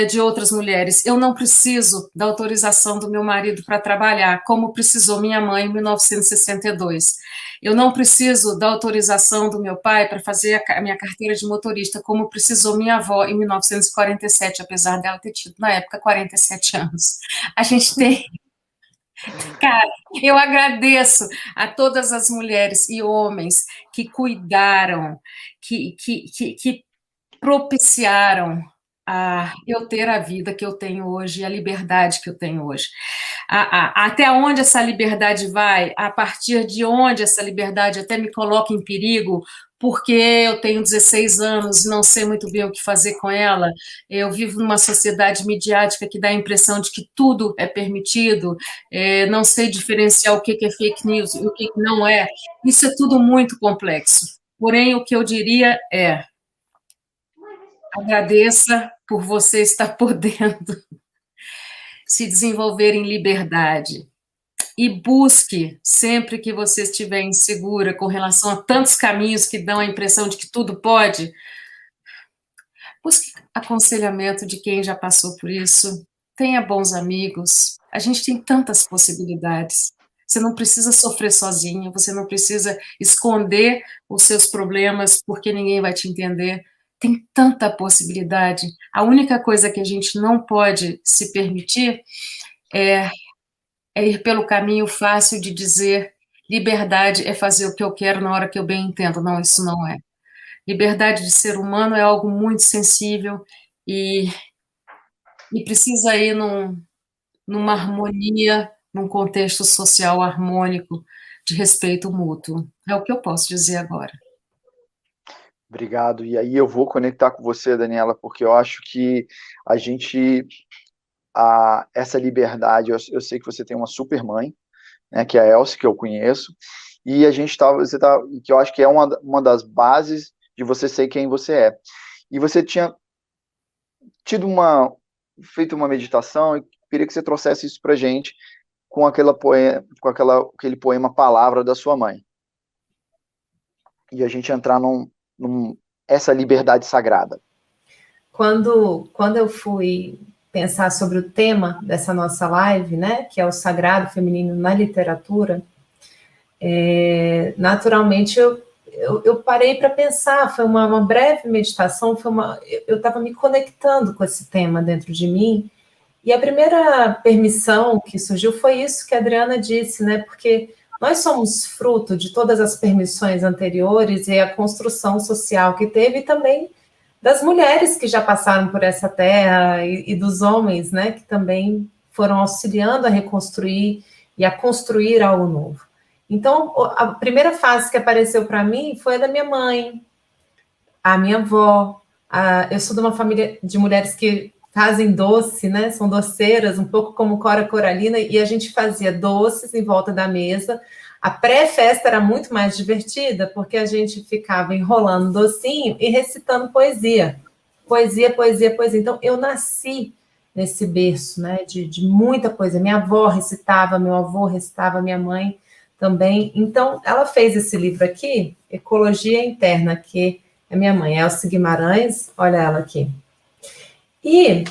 de outras mulheres. Eu não preciso da autorização do meu marido para trabalhar, como precisou minha mãe em 1962. Eu não preciso da autorização do meu pai para fazer a minha carteira de motorista, como precisou minha avó em 1947, apesar dela ter tido, na época, 47 anos. A gente tem... Cara, eu agradeço a todas as mulheres e homens que cuidaram, que propiciaram eu ter a vida que eu tenho hoje, a liberdade que eu tenho hoje. Até onde essa liberdade vai, a partir de onde essa liberdade até me coloca em perigo, porque eu tenho 16 anos e não sei muito bem o que fazer com ela. Eu vivo numa sociedade midiática que dá a impressão de que tudo é permitido, não sei diferenciar o que é fake news e o que não é. Isso é tudo muito complexo. Porém, o que eu diria é: agradeça por você estar podendo se desenvolver em liberdade. E busque, sempre que você estiver insegura com relação a tantos caminhos que dão a impressão de que tudo pode, busque aconselhamento de quem já passou por isso, tenha bons amigos, a gente tem tantas possibilidades. Você não precisa sofrer sozinho, você não precisa esconder os seus problemas porque ninguém vai te entender. Tem tanta possibilidade. A única coisa que a gente não pode se permitir é ir pelo caminho fácil de dizer: liberdade é fazer o que eu quero na hora que eu bem entendo. Não, isso não é. Liberdade de ser humano é algo muito sensível e precisa ir numa harmonia, num contexto social harmônico, de respeito mútuo. É o que eu posso dizer agora. Obrigado. E aí eu vou conectar com você, Daniela, porque eu acho que a gente, essa liberdade, eu sei que você tem uma super mãe, né, que é a Elsie, que eu conheço, e a gente que eu acho que é uma das bases de você ser quem você é. E você tinha tido feito uma meditação e queria que você trouxesse isso para a gente com aquele poema Palavra da sua mãe. E a gente entrar essa liberdade sagrada. Quando eu fui pensar sobre o tema dessa nossa live, né, que é o sagrado feminino na literatura, naturalmente eu parei para pensar, foi uma breve meditação, eu estava me conectando com esse tema dentro de mim, e a primeira permissão que surgiu foi isso que a Adriana disse, né, porque nós somos fruto de todas as permissões anteriores e a construção social que teve, e também das mulheres que já passaram por essa terra e dos homens, né, que também foram auxiliando a reconstruir e a construir algo novo. Então, a primeira fase que apareceu para mim foi a da minha mãe, a minha avó. Eu sou de uma família de mulheres que fazem doce, né? São doceiras, um pouco como Cora Coralina, e a gente fazia doces em volta da mesa. A pré-festa era muito mais divertida, porque a gente ficava enrolando docinho e recitando poesia. Poesia, poesia, poesia. Então, eu nasci nesse berço, né? De muita poesia. Minha avó recitava, meu avô recitava, minha mãe também. Então, ela fez esse livro aqui, Ecologia Interna, que é minha mãe, Elce Guimarães, olha ela aqui. E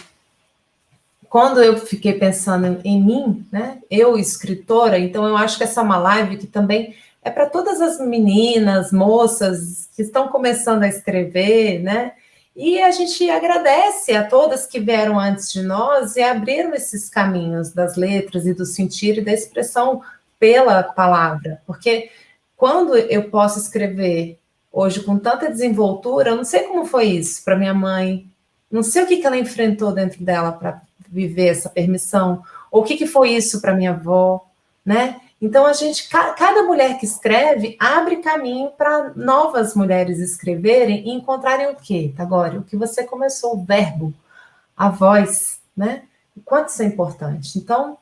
quando eu fiquei pensando em mim, né, eu escritora, então eu acho que essa é uma live que também é para todas as meninas, moças que estão começando a escrever, né, e a gente agradece a todas que vieram antes de nós e abriram esses caminhos das letras e do sentir e da expressão pela palavra, porque quando eu posso escrever hoje com tanta desenvoltura, eu não sei como foi isso para minha mãe, não sei o que ela enfrentou dentro dela para viver essa permissão, ou o que foi isso para minha avó, né? Então, cada mulher que escreve abre caminho para novas mulheres escreverem e encontrarem o quê, Tagore? O que você começou, o verbo, a voz, né? O quanto isso é importante. Então,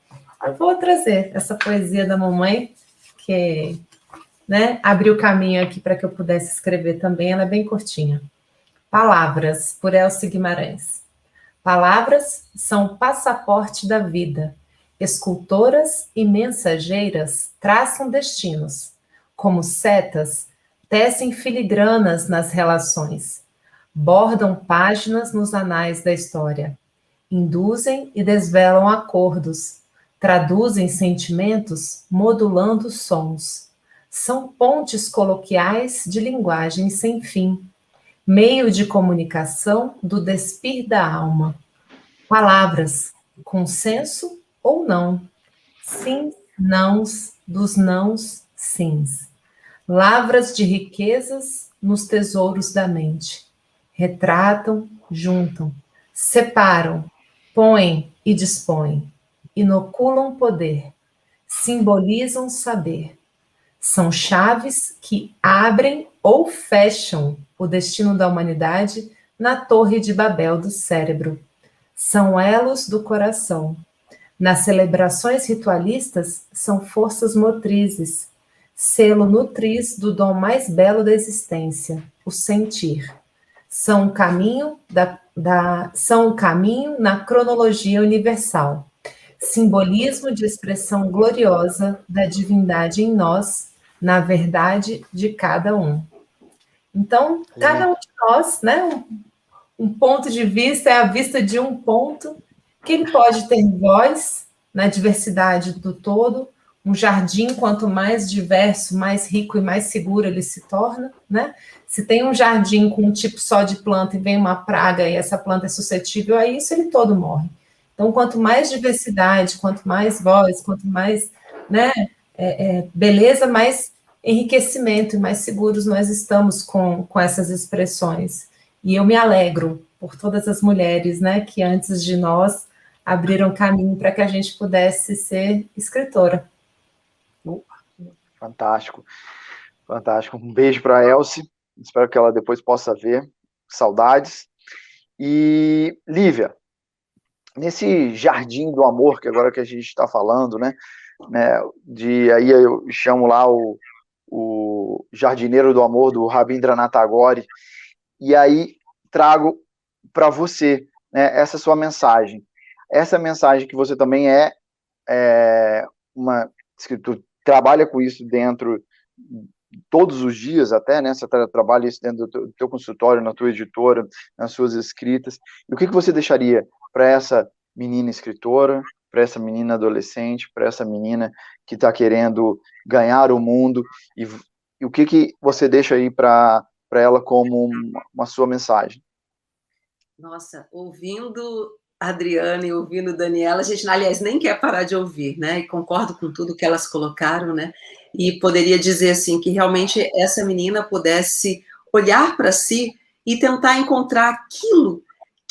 eu vou trazer essa poesia da mamãe, que, né, abriu caminho aqui para que eu pudesse escrever também, ela é bem curtinha. Palavras, por Elce Guimarães. Palavras são passaporte da vida. Escultoras e mensageiras traçam destinos. Como setas, tecem filigranas nas relações. Bordam páginas nos anais da história. Induzem e desvelam acordos. Traduzem sentimentos modulando sons. São pontes coloquiais de linguagem sem fim. Meio de comunicação do despir da alma. Palavras, consenso ou não. Sim, nãos, dos nãos, sims. Lavras de riquezas nos tesouros da mente. Retratam, juntam, separam, põem e dispõem. Inoculam poder. Simbolizam saber. São chaves que abrem ou fecham o destino da humanidade na Torre de Babel do cérebro. São elos do coração. Nas celebrações ritualistas, são forças motrizes, selo nutriz do dom mais belo da existência, o sentir. São um caminho na cronologia universal. Simbolismo de expressão gloriosa da divindade em nós, na verdade de cada um. Então, cada um de nós, né, um ponto de vista é a vista de um ponto, que ele pode ter voz na diversidade do todo, um jardim, quanto mais diverso, mais rico e mais seguro ele se torna, né? Se tem um jardim com um tipo só de planta e vem uma praga e essa planta é suscetível a isso, ele todo morre. Então, quanto mais diversidade, quanto mais voz, quanto mais, né, beleza, mais enriquecimento e mais seguros nós estamos com essas expressões. E eu me alegro por todas as mulheres, né, que antes de nós abriram caminho para que a gente pudesse ser escritora. Fantástico, fantástico. Um beijo para a Elce, espero que ela depois possa ver. Saudades. E, Lívia, nesse jardim do amor, que agora que a gente está falando, né, aí eu chamo lá o jardineiro do amor do Rabindranath Tagore, e aí trago para você, né, essa sua mensagem. essa mensagem que você também uma escritora, trabalha com isso dentro todos os dias até, né? Você trabalha isso dentro do teu consultório, na tua editora, nas suas escritas. E o que você deixaria para essa menina escritora, para essa menina adolescente, para essa menina que está querendo ganhar o mundo, e o que você deixa aí para ela como uma sua mensagem? Nossa, ouvindo a Adriana e ouvindo Daniela, a gente, aliás, nem quer parar de ouvir, né? E concordo com tudo que elas colocaram, né? E poderia dizer assim que realmente essa menina pudesse olhar para si e tentar encontrar aquilo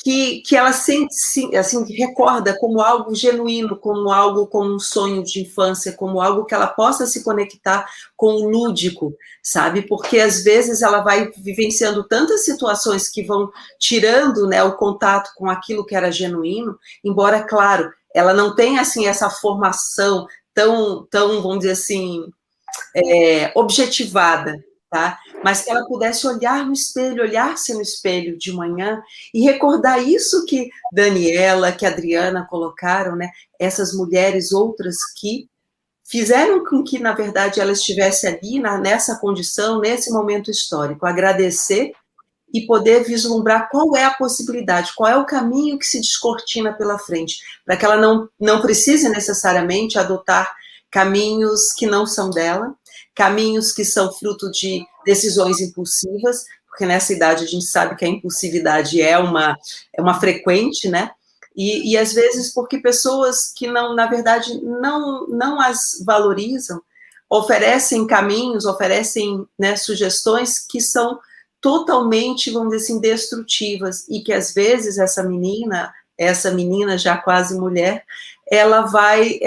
que ela sente, assim, recorda como algo genuíno, como algo, como um sonho de infância, como algo que ela possa se conectar com o lúdico, sabe? Porque às vezes ela vai vivenciando tantas situações que vão tirando, né, o contato com aquilo que era genuíno, embora, claro, ela não tenha assim essa formação tão, vamos dizer assim, objetivada, tá? Mas que ela pudesse olhar no espelho, olhar-se no espelho de manhã e recordar isso que Daniela, que Adriana colocaram, né? Essas mulheres outras que fizeram com que, na verdade, ela estivesse ali nessa condição, nesse momento histórico. Agradecer e poder vislumbrar qual é a possibilidade, qual é o caminho que se descortina pela frente, para que ela não precise necessariamente adotar caminhos que não são dela, caminhos que são fruto de decisões impulsivas, porque nessa idade a gente sabe que a impulsividade é uma frequente, né? E às vezes porque pessoas que não, na verdade, não as valorizam, oferecem caminhos, oferecem, né, sugestões que são totalmente, vamos dizer assim, destrutivas, e que às vezes essa menina já quase mulher, ela vai,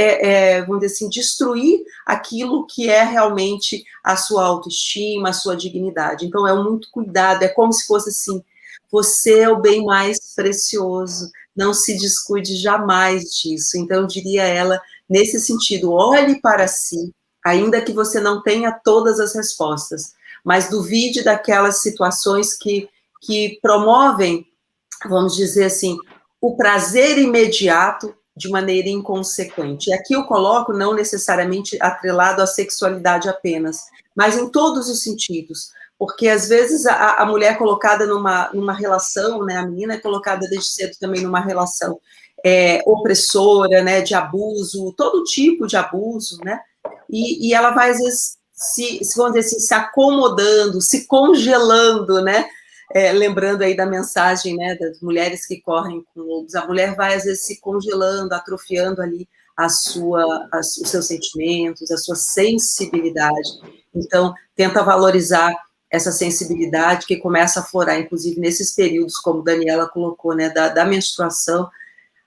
vamos dizer assim, destruir aquilo que é realmente a sua autoestima, a sua dignidade. Então é muito cuidado, é como se fosse assim, você é o bem mais precioso, não se descuide jamais disso. Então eu diria a ela, nesse sentido, olhe para si, ainda que você não tenha todas as respostas, mas duvide daquelas situações que promovem, vamos dizer assim, o prazer imediato de maneira inconsequente. E aqui eu coloco não necessariamente atrelado à sexualidade apenas, mas em todos os sentidos, porque às vezes a mulher é colocada numa relação, né, a menina é colocada desde cedo também numa relação opressora, né, de abuso, todo tipo de abuso, né, e ela vai às vezes vamos dizer assim, se acomodando, se congelando, né? Lembrando aí da mensagem, né, das mulheres que correm com lobos, a mulher vai às vezes se congelando, atrofiando ali os seus sentimentos, a sua sensibilidade. Então, tenta valorizar essa sensibilidade que começa a aflorar, inclusive nesses períodos, como Daniela colocou, né, da menstruação.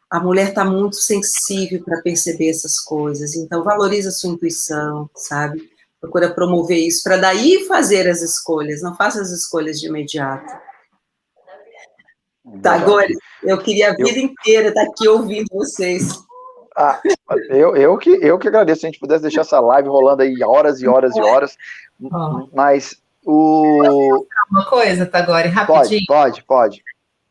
A mulher está muito sensível para perceber essas coisas, então valoriza a sua intuição, sabe? Procura promover isso, para daí fazer as escolhas, não faça as escolhas de imediato. Tá, agora, eu queria a vida inteira estar aqui ouvindo vocês. Eu que agradeço, se a gente pudesse deixar essa live rolando aí horas e horas e horas, mas Uma coisa, Tagore, rapidinho. Pode.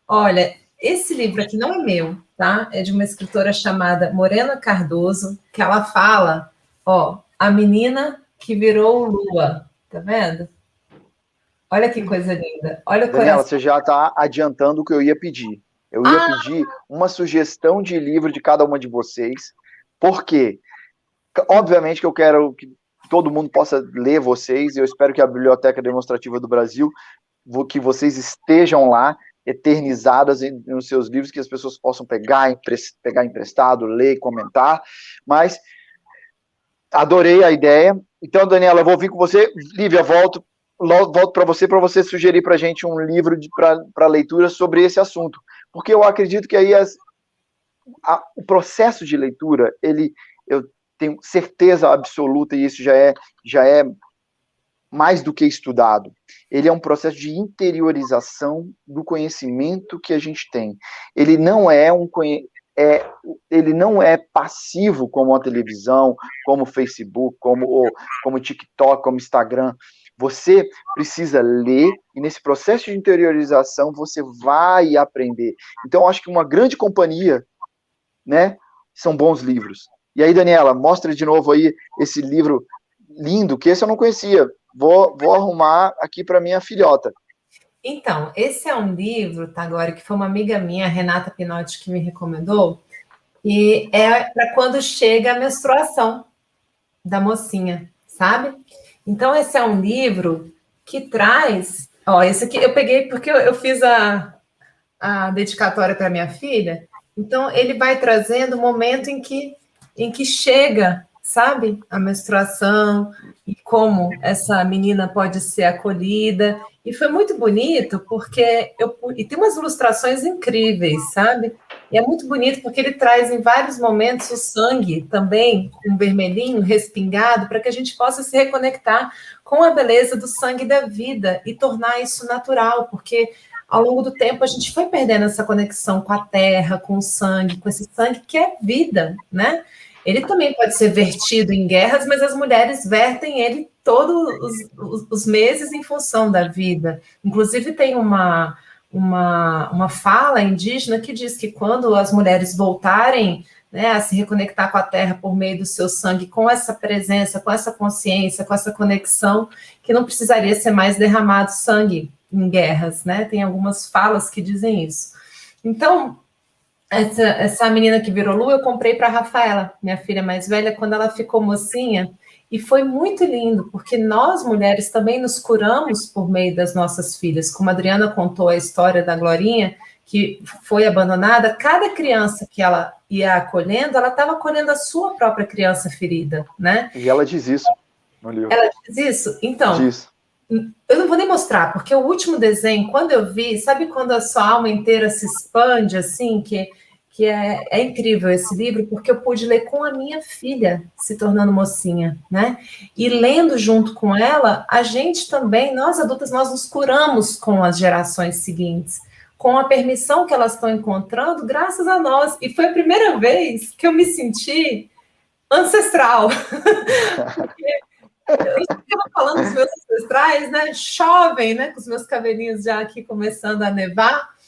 Olha, esse livro aqui não é meu, tá? É de uma escritora chamada Morena Cardoso, que ela fala, a menina que virou lua, tá vendo? Olha que coisa linda. Olha o Daniela, coração. você já está adiantando o que eu ia pedir. Eu ia pedir uma sugestão de livro de cada uma de vocês, porque, obviamente, que eu quero que todo mundo possa ler vocês, e eu espero que a Biblioteca Demonstrativa do Brasil, que vocês estejam lá, eternizadas nos seus livros, que as pessoas possam pegar emprestado, ler, comentar, mas adorei a ideia. Então, Daniela, eu vou vir com você. Lívia, volto para você sugerir para a gente um livro para leitura sobre esse assunto, porque eu acredito que aí o processo de leitura, eu tenho certeza absoluta, e isso já é mais do que estudado, ele é um processo de interiorização do conhecimento que a gente tem. Ele não é ele não é passivo como a televisão, como o Facebook, como TikTok, como Instagram. Você precisa ler, e nesse processo de interiorização você vai aprender. Então, eu acho que uma grande companhia né? São bons livros. E aí, Daniela, mostra de novo aí esse livro lindo, que esse eu não conhecia. Vou arrumar aqui para minha filhota. Então, esse é um livro, tá, agora, que foi uma amiga minha, a Renata Pinotti, que me recomendou, e é para quando chega a menstruação da mocinha, sabe? Então, esse é um livro que traz... Ó, esse aqui eu peguei porque eu fiz a dedicatória para minha filha, então ele vai trazendo o momento em que chega, sabe, a menstruação e como essa menina pode ser acolhida. E foi muito bonito porque e tem umas ilustrações incríveis, sabe? E é muito bonito porque ele traz em vários momentos o sangue também, um vermelhinho, respingado, para que a gente possa se reconectar com a beleza do sangue da vida e tornar isso natural, porque ao longo do tempo a gente foi perdendo essa conexão com a terra, com o sangue, com esse sangue que é vida, né? Ele também pode ser vertido em guerras, mas as mulheres vertem ele todos os meses em função da vida. Inclusive tem uma fala indígena que diz que quando as mulheres voltarem, né, a se reconectar com a terra por meio do seu sangue, com essa presença, com essa consciência, com essa conexão, que não precisaria ser mais derramado sangue em guerras, né? Tem algumas falas que dizem isso. Então, essa menina que virou lua, eu comprei para a Rafaela, minha filha mais velha, quando ela ficou mocinha, e foi muito lindo, porque nós, mulheres, também nos curamos por meio das nossas filhas. Como a Adriana contou a história da Glorinha, que foi abandonada, cada criança que ela ia acolhendo, ela estava acolhendo a sua própria criança ferida, né? E ela diz isso no livro. Ela diz isso? Então, diz. Eu não vou nem mostrar, porque o último desenho, quando eu vi, sabe quando a sua alma inteira se expande, assim, que é incrível esse livro, porque eu pude ler com a minha filha, se tornando mocinha, né? E lendo junto com ela, a gente também, nós adultas, nós nos curamos com as gerações seguintes, com a permissão que elas estão encontrando, graças a nós. E foi a primeira vez que eu me senti ancestral. Porque eu estava falando dos meus ancestrais, né? Jovem, né? Com os meus cabelinhos já aqui começando a nevar.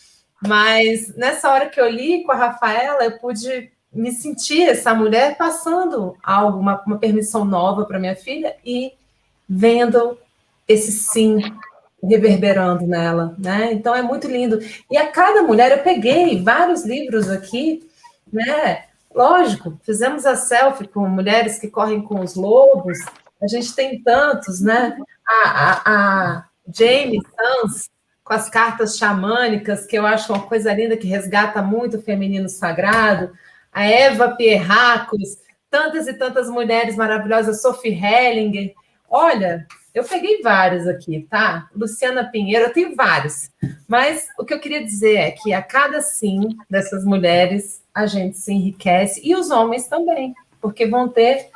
Mas nessa hora que eu li com a Rafaela, eu pude me sentir essa mulher passando algo, uma permissão nova para minha filha e vendo esse sim reverberando nela, né? Então é muito lindo. E a cada mulher, eu peguei vários livros aqui, né? Lógico, fizemos a selfie com mulheres que correm com os lobos, a gente tem tantos, né? A Jamie Sans, com as cartas xamânicas, que eu acho uma coisa linda, que resgata muito o feminino sagrado, a Eva Pierracos, tantas e tantas mulheres maravilhosas, Sophie Hellinger. Olha, eu peguei vários aqui, tá? Luciana Pinheiro, eu tenho vários. Mas o que eu queria dizer é que a cada sim dessas mulheres, a gente se enriquece, e os homens também, porque vão ter,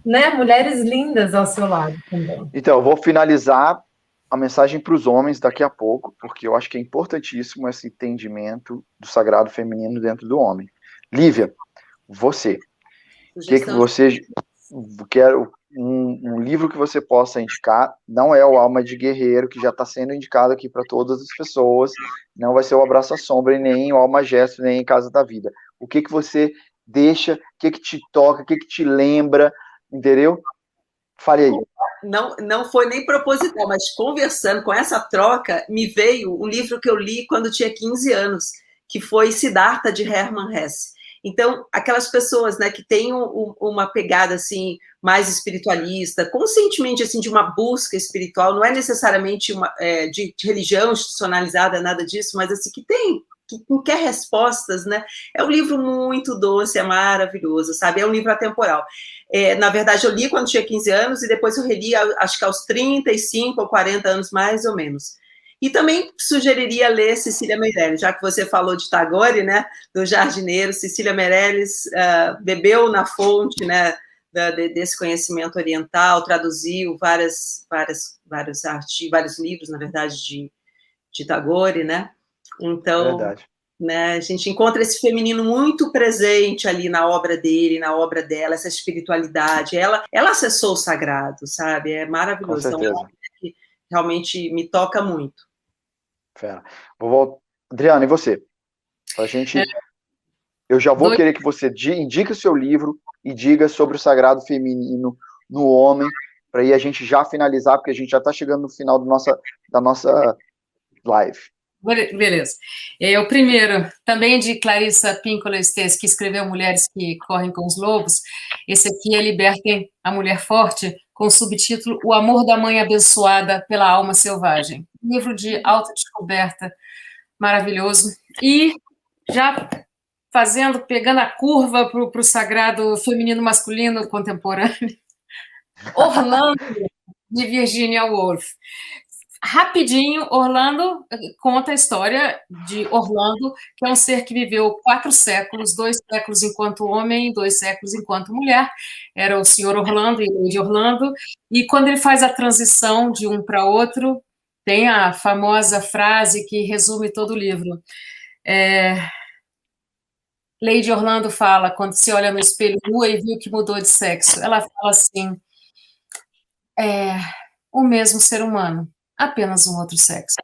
né, mulheres lindas ao seu lado também. Então, eu vou finalizar a mensagem para os homens daqui a pouco, porque eu acho que é importantíssimo esse entendimento do sagrado feminino dentro do homem. Lívia, você, o que você quer um livro que você possa indicar? Não é o Alma de Guerreiro, que já está sendo indicado aqui para todas as pessoas, não vai ser o Abraço à Sombra, e nem o Alma Gesto, nem em Casa da Vida. O que você deixa, o que te toca, o que te lembra, entendeu? Fale aí. Não foi nem proposital, mas conversando com essa troca, me veio um livro que eu li quando tinha 15 anos, que foi Siddhartha, de Hermann Hesse. Então, aquelas pessoas, né, que têm uma pegada assim mais espiritualista, conscientemente assim de uma busca espiritual, não é necessariamente de religião institucionalizada, nada disso, mas assim que quer respostas, né? É um livro muito doce, é maravilhoso, sabe? É um livro atemporal. Na verdade, eu li quando tinha 15 anos e depois eu reli, acho que aos 35 ou 40 anos, mais ou menos. E também sugeriria ler Cecília Meirelles, já que você falou de Tagore, né, do jardineiro. Cecília Meirelles bebeu na fonte, né, desse conhecimento oriental, traduziu vários livros, na verdade, de Tagore, né? Então, né, a gente encontra esse feminino muito presente ali na obra dele, na obra dela, essa espiritualidade. Ela acessou o sagrado, sabe? É maravilhoso. Então, é uma coisa que realmente me toca muito. Fera. Adriana, e você? Pra gente... Eu já vou querer que você indique o seu livro e diga sobre o sagrado feminino no homem, para aí a gente já finalizar, porque a gente já está chegando no final da nossa live. Beleza. O primeiro, também de Clarissa Pinkola Estes, que escreveu Mulheres que Correm com os Lobos. Esse aqui é Libertem a Mulher Forte, com o subtítulo O Amor da Mãe Abençoada pela Alma Selvagem. Livro de autodescoberta maravilhoso. E já pegando a curva para o sagrado feminino masculino contemporâneo, Orlando, de Virginia Woolf. Rapidinho, Orlando conta a história de Orlando, que é um ser que viveu 4 séculos, 2 séculos enquanto homem, 2 séculos enquanto mulher. Era o senhor Orlando e Lady Orlando, e quando ele faz a transição de um para outro, tem a famosa frase que resume todo o livro. Lady Orlando fala, quando se olha no espelho nua e viu que mudou de sexo, ela fala assim, o mesmo ser humano, apenas um outro sexo.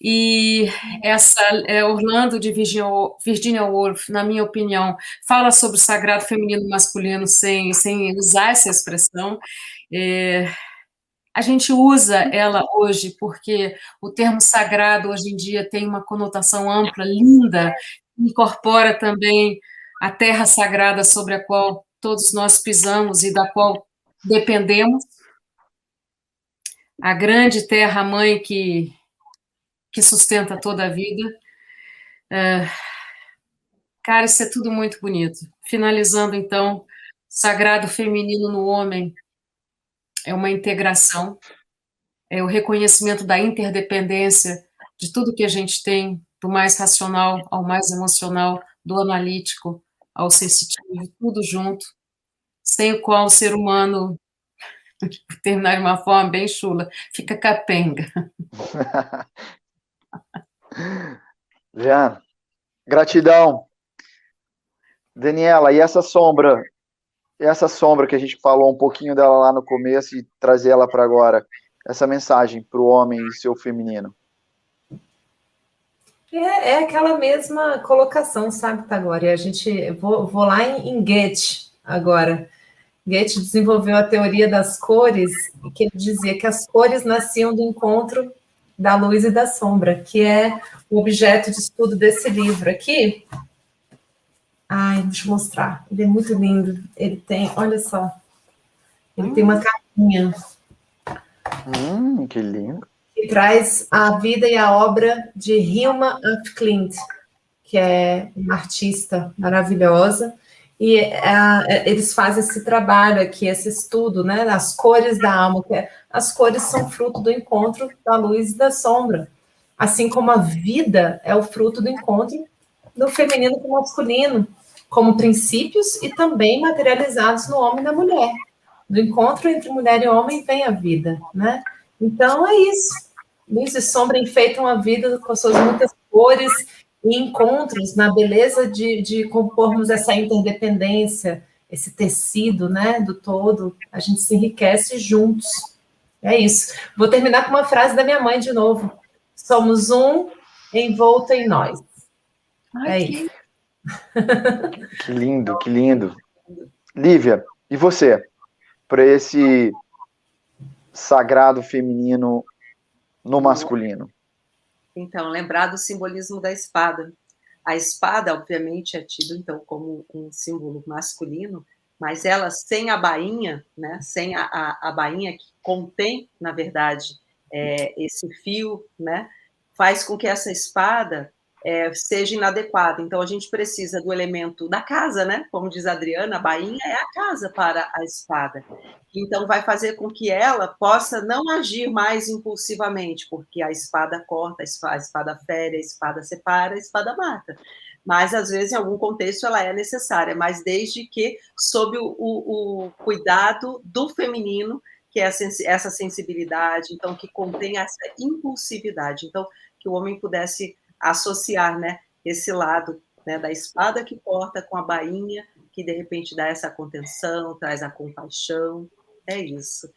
E essa Orlando de Virginia Woolf, na minha opinião, fala sobre o sagrado feminino e masculino sem usar essa expressão. A gente usa ela hoje porque o termo sagrado hoje em dia tem uma conotação ampla, linda, incorpora também a terra sagrada sobre a qual todos nós pisamos e da qual dependemos, a grande terra-mãe que sustenta toda a vida. Cara, isso é tudo muito bonito. Finalizando, então, sagrado feminino no homem é uma integração, é o reconhecimento da interdependência de tudo que a gente tem, do mais racional ao mais emocional, do analítico ao sensitivo, tudo junto, sem o qual o ser humano, por terminar de uma forma bem chula, fica capenga. Jean, gratidão. Daniela, e essa sombra que a gente falou um pouquinho dela lá no começo e trazer ela para agora, essa mensagem para o homem e seu feminino? É aquela mesma colocação, sabe, Tagore? Vou lá em Goethe agora. Goethe desenvolveu a teoria das cores, e que ele dizia que as cores nasciam do encontro da luz e da sombra, que é o objeto de estudo desse livro aqui. Ai, deixa eu mostrar. Ele é muito lindo. Ele tem, olha só, ele tem uma capinha. Que lindo. Que traz a vida e a obra de Hilma af Klint, que é uma artista maravilhosa, e eles fazem esse trabalho aqui, esse estudo, né, das cores da alma, as cores são fruto do encontro da luz e da sombra, assim como a vida é o fruto do encontro do feminino com o masculino, como princípios e também materializados no homem e na mulher. Do encontro entre mulher e homem vem a vida, né? Então é isso. Luz e sombra enfeitam a vida com suas muitas cores e encontros na beleza de compormos essa interdependência, esse tecido, né, do todo. A gente se enriquece juntos. É isso. Vou terminar com uma frase da minha mãe de novo. Somos um envolto em nós. É isso. Que lindo, que lindo. Lívia, e você? Para esse sagrado feminino no masculino? Então, lembrar do simbolismo da espada. A espada, obviamente, é tida, então, como um símbolo masculino, mas ela, sem a bainha, né, sem a bainha que contém, na verdade, esse fio, né, faz com que essa espada seja inadequada. Então, a gente precisa do elemento da casa, né? Como diz a Adriana, a bainha é a casa para a espada. Então, vai fazer com que ela possa não agir mais impulsivamente, porque a espada corta, a espada fere, a espada separa, a espada mata. Mas, às vezes, em algum contexto, ela é necessária, mas desde que sob o cuidado do feminino, que é essa sensibilidade, então, que contém essa impulsividade. Então, que o homem pudesse associar, né, esse lado, né, da espada que corta com a bainha, que de repente dá essa contenção, traz a compaixão. É isso.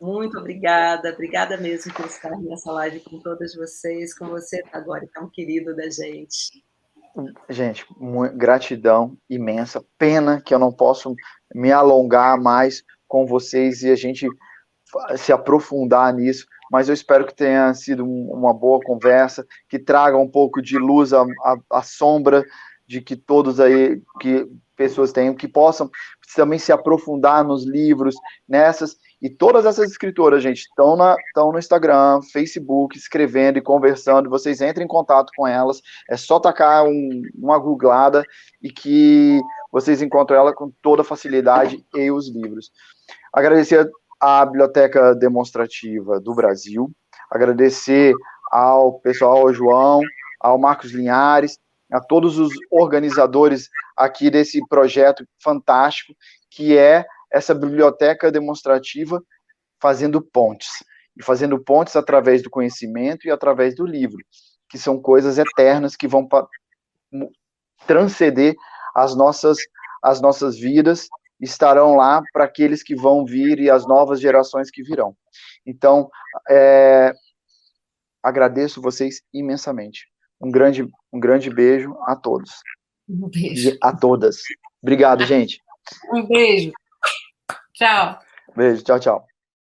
Muito obrigada mesmo por estar nessa live com todas vocês, com você, Tagore, que é um querido da gente. Gente, gratidão imensa. Pena que eu não posso me alongar mais com vocês e a gente se aprofundar nisso, mas eu espero que tenha sido uma boa conversa, que traga um pouco de luz à sombra de que todos aí, que pessoas tenham, que possam também se aprofundar nos livros, nessas, e todas essas escritoras, gente, estão no Instagram, Facebook, escrevendo e conversando, vocês entrem em contato com elas, é só tacar uma googlada e que vocês encontram ela com toda facilidade e os livros. Agradecer à Biblioteca Demonstrativa do Brasil, agradecer ao pessoal, ao João, ao Marcos Linhares, a todos os organizadores aqui desse projeto fantástico, que é essa biblioteca demonstrativa fazendo pontes, e fazendo pontes através do conhecimento e através do livro, que são coisas eternas que vão transcender as nossas vidas, estarão lá para aqueles que vão vir e as novas gerações que virão. Então, agradeço vocês imensamente. Um grande beijo a todos. Um beijo. E a todas. Obrigado, gente. Um beijo. Tchau. Beijo, tchau, tchau.